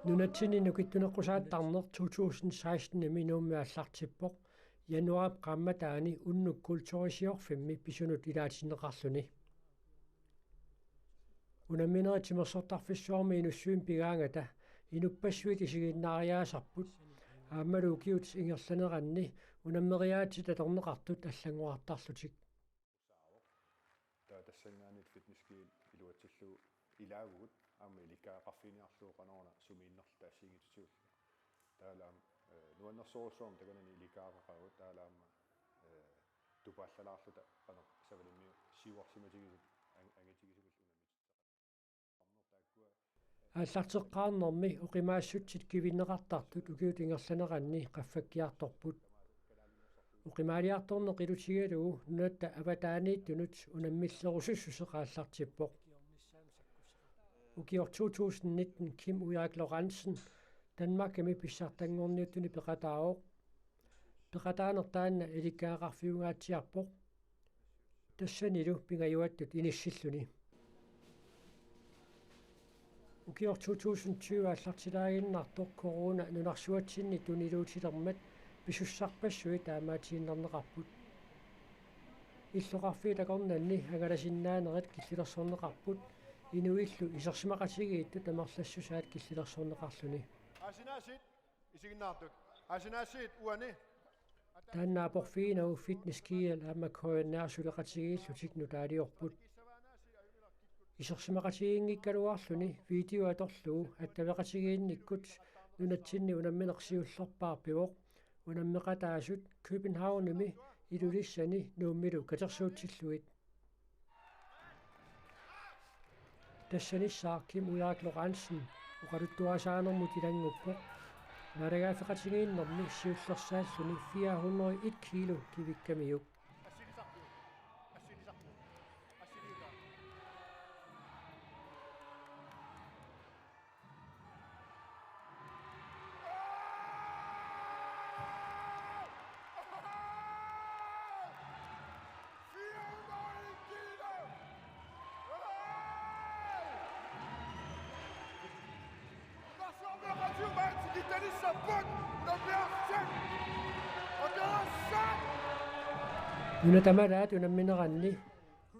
Nunatsini nukittuneqqusaattaarner 2016 minuummi allartippoq januar qammataani unnuk kulturisiorfimmi pisunut ilaatineqarluni Unammineritimersortarfissuarmi inussuim pigaangata inupassuit isiginnaariaasarput aammalu ukiut ingerlaneranni unammeriaati tatorneqartut allanguartarlutik тассангаанит фитнескиил илуатсиллу илаагугут аама иликаақарфиниарлууқанорна сумииннерл таассиигитсуул таалаам нуаннерсоорсуум таканани иликаақақагут таалаама тупааллалаарлута қано савалимми сиуарсиматигисут ангатигисугул аллартеққарнерми уқимаассутсит кивиннеқартартут укиут ингерланеранни qaffakkiartorput uqimaaliartorne qilutigalugu nunatta avataaniittunut unammillerussussuseqaаллартипpoq ukior 2019 Kim Ulrik Lorentzen Danmarkami pissartangorniuttuni peqataaoq peqataanertaanna ilikkaaqarfiungaatiarpoq tassanilu pingajuattut inissilluni ukior 2020 аллартилаагиннарtoq corona nunarsuatsinni tuniluutilermat писуссарпассуи таамаатииннернеқарпут иллоқарфиитакорнанни агаласиннаанерат киллилерсорнеқарпут инуиллу исерсимақатигиитту тамерлассусаат киллилерсорнеқарлуни асинаасит исигиннаартук асинаасит уани тааннаапорфиинагу фитнес киал аама коорнеарсулеқатигииллутик нутаалиорпут исерсимақатигингиккалуарлуни видео аторлугу аттавеқатигиинниккут нунатсинни унамминерсиуллерпаарпивоқ унаммеқатаасут Københavnimi ilulissani nuummilu katersuutsilluit tassanissaar Kim Ulrik Lorentzen uqaluttuasaanermut ilanguppoq naalaгаафеқатигииннэрми сиуллерсааллуни 401 kilo kivikkamiuk Nunatamaalaat unammineranni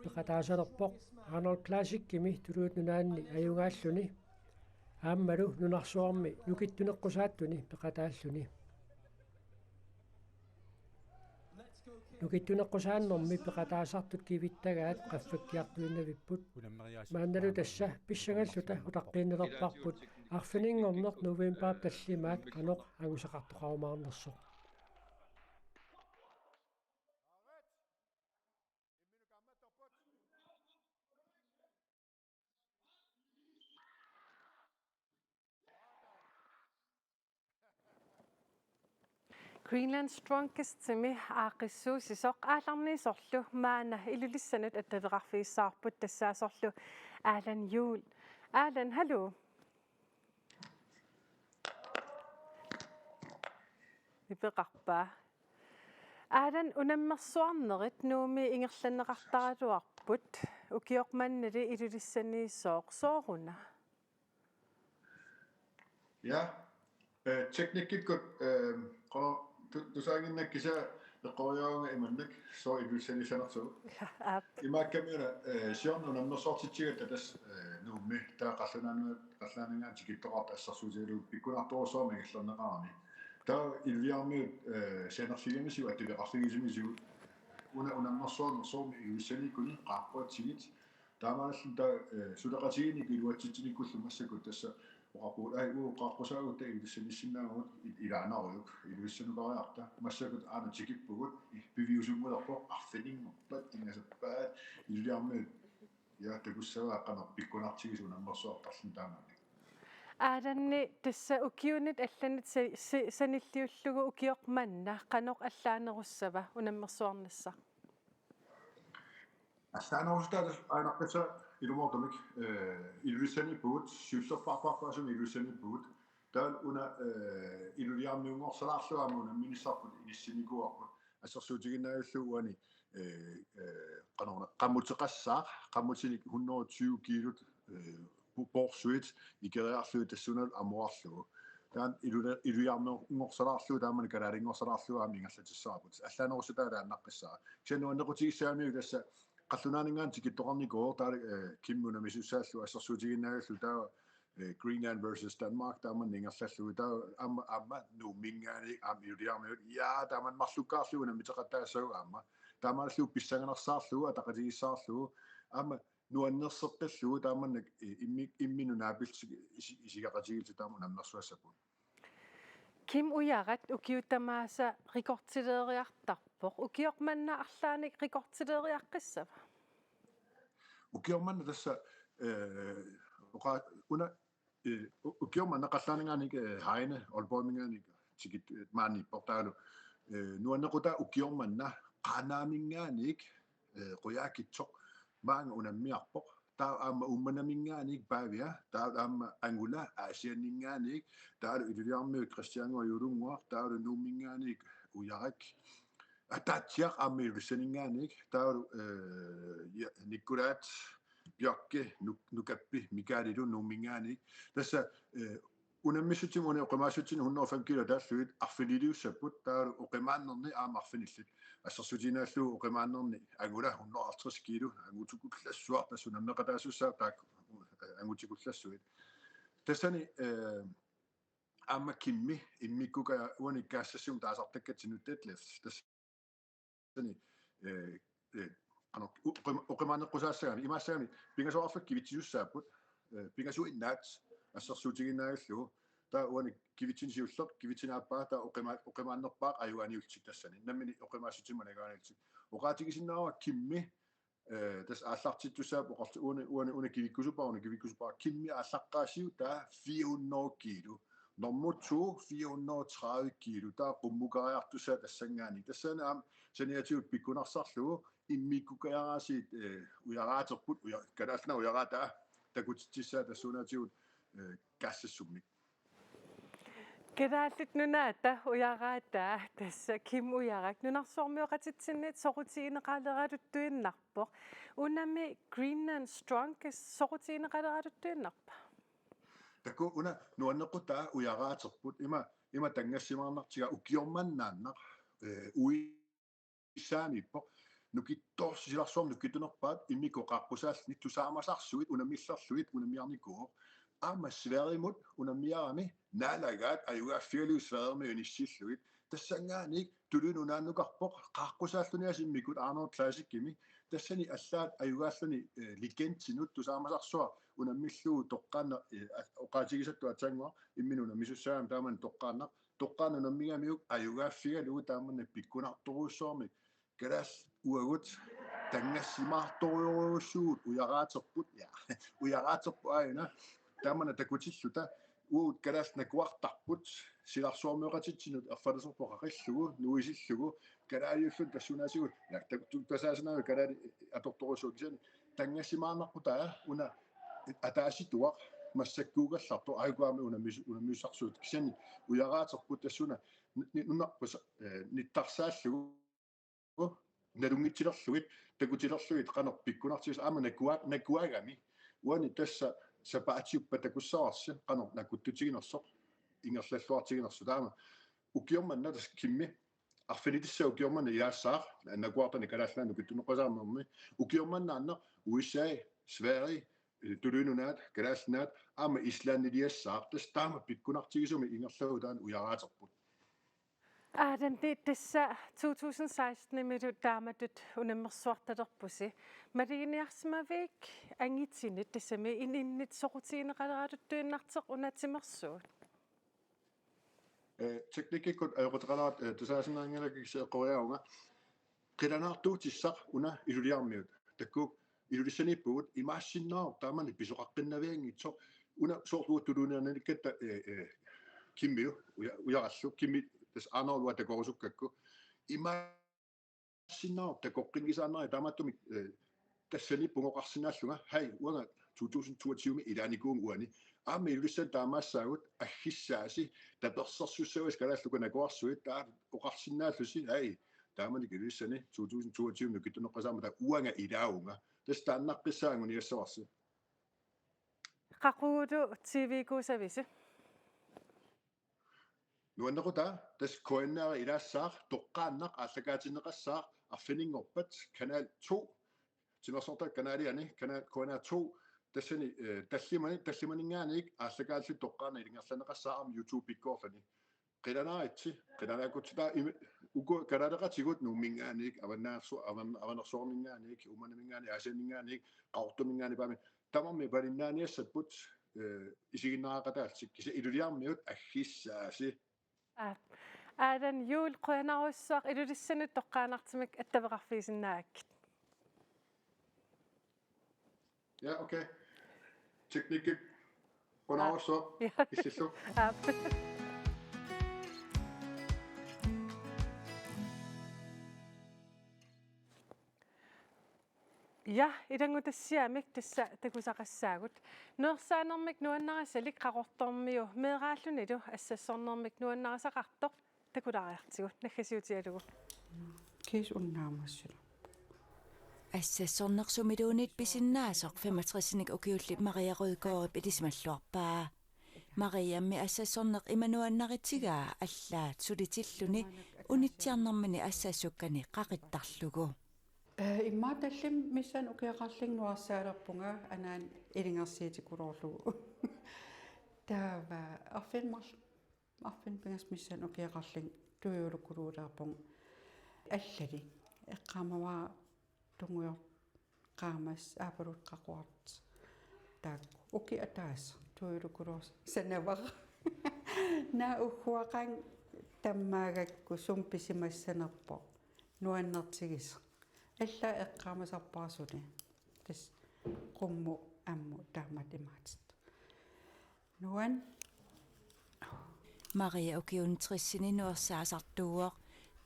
peqataasalerpoq Arnold Classic kimi tuluut nunaanni ajungaalluni aammalu nunarsuarmi nukittuneqqusaattuni peqataalluni nukittuneqqusaanermi peqataasartut kivittagaat qaffakkiartuinnavipput maannalu tassa pissangalluta utaqqiinnelerparput arfininngorneq november tallimaat qanoq angusaqartoqarumaarnersoq Greenland Strongest simi aaqissuusisoq aallarniisorlu maana ilulissanut attaveqarfiissaarput tassaasorlu Alan Juul. Alan, hallo. Ipeqarpaa. Alan unammersuarnerit nuumi ingerlanneqartaraluarput ukiormannali ilulissaniissooq sooruna. Ja, teknikkikut tusaanginnak kisa eqqoriaunga imannak soo ilussanisanersugu. Imaakkamina siornunammersortitsigat tatas nuummi taa qallunaanungaa tikittoqarta assarsuutigalu pikkunartorusoorma ingerlanneqarami. Taa ilviarmiut saanersigimisiu attiveqarsigisimisiu unammersuarnersoormi ilussaniikkuni qaarpuatsigit taamaallu taa suleqatigini iluatsitinikullu massakut tassa oqapuut ai qaarqusaagut ilussanissinaagut ilaanaruyuk iluissanukariarta massakut aana tikippugut piviusummulerpoq arfininngorpat ingasappaat iluliarmiut ja takussavaa qanar pikkunartigis unammersuartarlun taamani Aalanni tassa ukiunit allanit sanilliullugu ukiormanna qanoq allaanerussava unammersuarnassa. Allaanerustaa ainaqqisa ilumortumik iluissanipuut siusserparparpaasum iluissanipuut taal una iluliarmiungorsalaarluamu unamminissarput ilissinikuarput assersuutiginnaayullu uani qanorna qammutеқассаақ qammutinik 120 kilut borsuit ikeriarluut tassunal amuarlugu taan iluliarmiungorsalaarlu taamani kalaalingorsalaarluaami ingallatissarput allaanerustaa taannaqqissaa siannuannequtigissaamiu tassa qallunaanингаан tikittoqarnikuor taa kimmuna misusaallu assersuutiginnaagullu taa Greenland versus Denmark taaman ingerlallugu taa amma nuummingaani aam iuliarmiut yaa taaman marlukkaarlugu namiteqattaassau aamma taamaallu pissanganersaarlugu ataqatigissaarlugu amma nuannerseqqillugu taamannak imminu naapilsig isigaqatigillu taamun ammersuassaput Kim ujarat ukiutamaasa rikortileeriartarpoq ukiormanna arlaanik rikortileeriaqqissava. Ukiormanna tassa una ukiormanna qallaaningaanik haine olboimingaanik tikit maani portaalu nuannequta ukiormanna qanaamingaanik quyaakitsoq maanga unammiarpoq taa aama ummanamingaanik paavia taa aama angula aasianningaanik taalu iluliarmiut Christiango yulunguar taalu nuummingaanik ujarak ataatsiaq aama ilulissaningaanik taalu Nikulaat Bjørke nukappi Mikaelilu nuummingaanik tassa unammissutim una uqamaassutin 105 kilo taalluit arfililiussaput taalu uqimaannerni aama arfinillit assersutinaallu uqimaannerni angula 150 kilo angutukullassuar tassunammeqataassussaa taak angutikullassuit tassani aama kimmi immikkuka uanikkaassassum taasartakkatinuttatlev tassani uqimaanneqqusaassaami imaassagami pingasoqarfak kivittisussaaput pingasuinnaat assersuutiginnaagallugu taa uanik kivitsinisiulleq kivitsinaappaa taa uqimaannerpaaq ajuaniultik tassani nammini uqimaassutimanagaaniultik uqaatigisinnaarua kimmi tas aallartittussaap oqartu una kivikkusupaa kimmi aallaqqaassiu taa 400 kilo normutsu 430 kilo taa qummukariartussaa tassangaani tassana am saniatiut pikkunarsarlugu immikkukaaraasiit ujaraaterput kalaalna ujaraataa takutittissaa tassunaatiut kassassumnik Kedaallit nunaata ujaraataa tassa Kim ujarak nunarsormiuqatitsinniit sorutiineqaaleratuttuinnarpoq unami Greenland Strongest sorutiineqaaleratuttuinnarpa taku una nuannequtaa ujaraaterput ima tangassimaarnartiga ukiormannaannaq uissaamippoq nukittorsilarsuarm nukitunerpaat immikoqaaqqusaallni tusaamasarsuit unamillarluit unamiarnikuuq aama Sverimut unamiarami naalagat ayugaaffigaluusfaadermi unissilluit тассангаани тулунунааннукарпоқ qaaqqusaalluniasimmikut Arnold Classic-ими тассани аллаат аюгааллуни лигентинут тусаамасарсуа унаммиллуу тоққаана оқаатигисатту атсангуа имминуна мисуссаам тааман тоққаана номмигамиук аюгааффигалугу тааманна пиккунарторуссуарми калаас уагут тангассимаарторуйоруссуут уяраатерпут уяраатерпу аина таамана такутиллута уут калаас накуартарпут силарсуармеоқатитсинут ерфалусерпоқақиллугу нуисиллугу калаалиуллут тассунаасигут тасаасинаа калаали аторторусуукисани тангассимаарнарпутаа уна атааситуақ массаккуугалларту айгуами унамиуссарсуут кисани уяраатерпут тассуна нунарпус ниттарсааллугу налунгитсилерлугит такутилерлугит қанер пиккунартигис аама накуагами уани тасса сапаатиуппа такуссаварси қанер накуттутигинерсоқ ингерллаллуартигинерсу таама укиорманна тас кимми арфинитисса укиорманна яассаар накуартани калааллаану киттунеққасаармерми укиорманнаанна USA Sverige тулунунаат калаалнаат аама ислааннилиассаар тас таама пиккунартигисуми ингерллагутаан уяраатерпут den dessa 2016 med damatut unimmersuartalerpusi mariiniarsimavik angitsinit tessami ininnit sorutiineqalaratuttuinnarteq unatimersuut teknikkikut ajoqutaqalaat tusaasinnaangalakikseeqqoriaunga qilanaartuutissaq una iluliarmiut takkuuk ilulissaniippugut imaassinnaaru taamani pisoqaqqinnaviangitsoq una soorluut tuluuniarnanikkatta kimmiu ujarallu kimmi tas Arnold takorusukakku imaassinnaaru takoqqingisaannari taamattumi tassani pungoqarsinaalluga hai uanga 2022 ilaanikuun uani aami ilulissan taamaassaagut aggissaasi tapersersussavis kalaalluku nakuarsuit taa oqarsinnaallusi hai taamani ilulissani 2022 nukittuneqqasaama ta uanga ilaaunga tas taannaqqissaanguni assavarsi qaquulu TV-kuusavisi nuannequta tas koinnaari ilaassaaq toqqaannaq aallakaatineqassaaq arfiningorpat kanal 2 timersorta kanaliani kanal koina 2 tassani tallimaningaaniik aallakaallu toqqaana ilingerlaneqassaaram YouTube pikkoorlani qilanaakutita uku kalaleqatigut nummingaaniik avanersuorningaaniik umanamingaani asaningaaniik qaortumingaani paami tamarmi palinnaaniassatput isiginnaaqataalsik kisa iluliarmiut aggissaasi aadan juul qoyanaruissaaq ilulissani toqqaanartimik attaveqarfiisinnaakit ja okay teknikkik qonaruissuaq issillu ja idangutassiamik tassa takusaqassaagut neersaanermik nuannarasalik qaqortormiu meeraallunilu assassornermik nuannarasaqartoq takulariartigut naggasiutialugu kiis unnaamassula assassornersumiluunit pisinnaasaq 65-nik ukiulli Maria Rødgaard ilismalluarpaa Mariammi assassorneq imanuannaritigaa allaat sulitilluni unitsiarnermini assassukkani qaqittarlugu иммааталлим миссан укеқарлингнуарсаалерпунга анаан илингерсиитикулорлугу таава арфин пингас миссан укеқарлинг туйулуккулуулаарпун аллали эққамава тунгуйор qaamас аапалут қақуарт таак уки атаас туйулуккулуус санавар на ухуақан таммаагакку сум писимассанерпо нуаннертигис алла эққаамасарпарсуни тас qummu амму тааматимаатит нуан Maria ukiuntrissini nuersaasartuuoq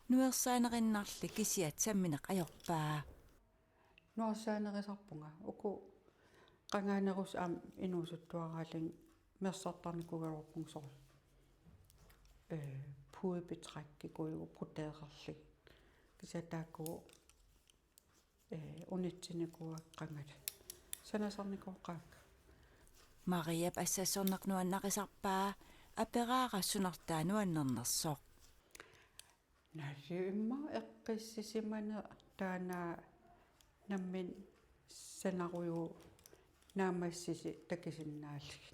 nuersaanerinnarli kisiat sammineq ajorpaa нуарсаанерисарпунга уку qangaanerus aam inuusuttuaraалин мерсартарникугалорпун сор puudebetræk kuigu bruteererli kisataakku unitsinikuak qangat sanasarnikuoqqaak Maria assassorneq nuannaqisarpaa aperaarassunertaa nuannernersoq nalliimma eqqissisimane taana nammin sanaruyu naamassisi takisinnaalligi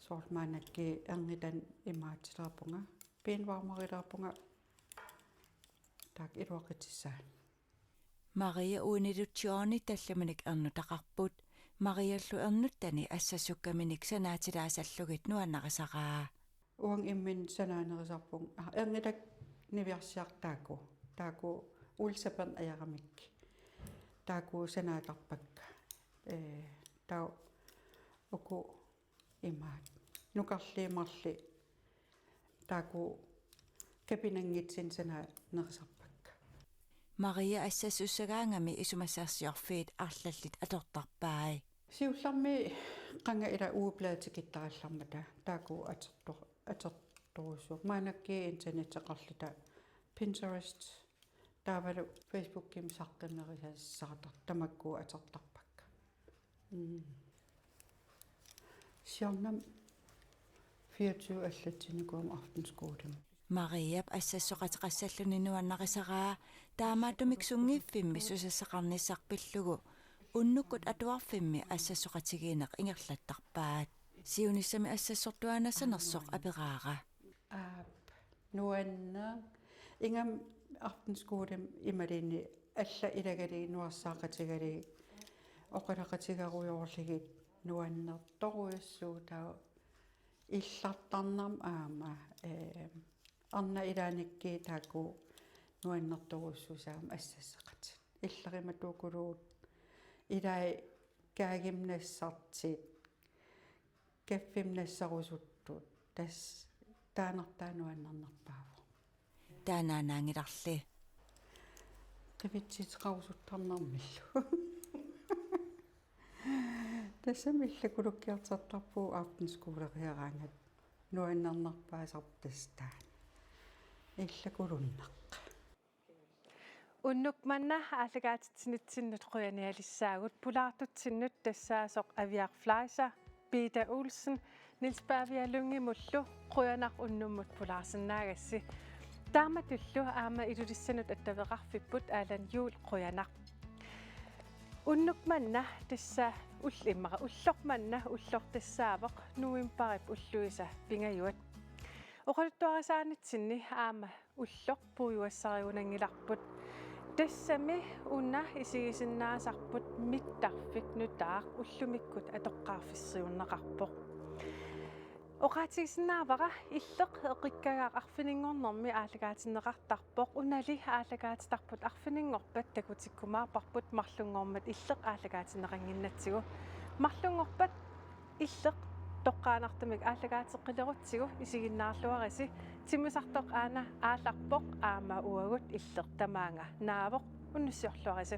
so soormaanakki ernitan imaatilerpunga piinvarmarilerpunga taak iluaqitissaan Maria uinilutsiooni tallamanik ernutaqarput Mariallu ernuttani assassukaminik sanaatilaasallugit nuannaqasaraa uang immin sanaanerisarpung ernilak niviarsiartaaku taaku ulsapern ajaqamik taaku sanaatarpakka tau uku imaat nukarliimarli taaku kapinangitsin sanaanerisarpakka Maria assassussagaangami isumassaarsiorfiit arlallit atortarpaai siullarmi qanga ila uupleatikittaqallarmata taaku atertorussuu maanakki internetteqarlita Pinterest taavalu Facebookim saqqinnerisaatar tamakkuu atertarpakka siornam 24 allatsinikuum aftenskoolem Mariap assassoqatiqassalluni nuannaqasaraa taamaatumik sungiiffimmi susassaqarnissarpillugu unnukut atuarfimmi assassoqatigiineq ingerlattarpaat siunissami assassortuanasanersoq aperaara nuanna ingam aftenskoolem imalini alla ilagali nuarsaaqatigali oqalaqatigaruyorligit nuannertoruissuu taa illartarnam aama arna ilaanikki taaku nuannertoruissuusaam assasseqat иллариматуукулуут илай каагимнассартит каффимнассарусуттут тас таанертаануаннарнарпаава таананаангиларли qivitsitqarusuttarnarmillu тассамиллакулуккиартартарпуу aftenskooleriaraangat nuannarnarpaasartastaan иллакулуннақ Unnukmanna aalagaatitsinnitsinnut quyaниалиссаагут pulaartutsinnut tassaasoq aviarflaisa Peter Olsen Niels Bavialungimullu quyanaq unnummut pulaarsinnaagassi taamatullu aama ilulissanut attaveqarfipput Alan Juul quyanaq unnukmanna tassa ullimmaqa ullormanna ullortassaavoq nuimparip ulluisa pingajuat oqaluttuarisaanitsinni aama ullor puujuassariunangilarput тассами уна исигисиннаасарпут миттарфик нутаақ уллумиккут атоққарфиссиуннеқарпоқ оqaатигисиннаавара иллеқ эқиккагаақ арфинингорнэрми аалагаатиннеқартарпоқ унали аалагаатитарпут арфинингорпат такутиккумаарпарпут марлунгормат иллеқ аалагаатиннеқангиннатсигу марлунгорпат иллеқ тоққаанартамик аалагаатеққилерутсигу исигиннаарлуариси тимусартоқ аана ааларпоқ аама уагут иллертамаанга наавоқ уннуссиорлуариси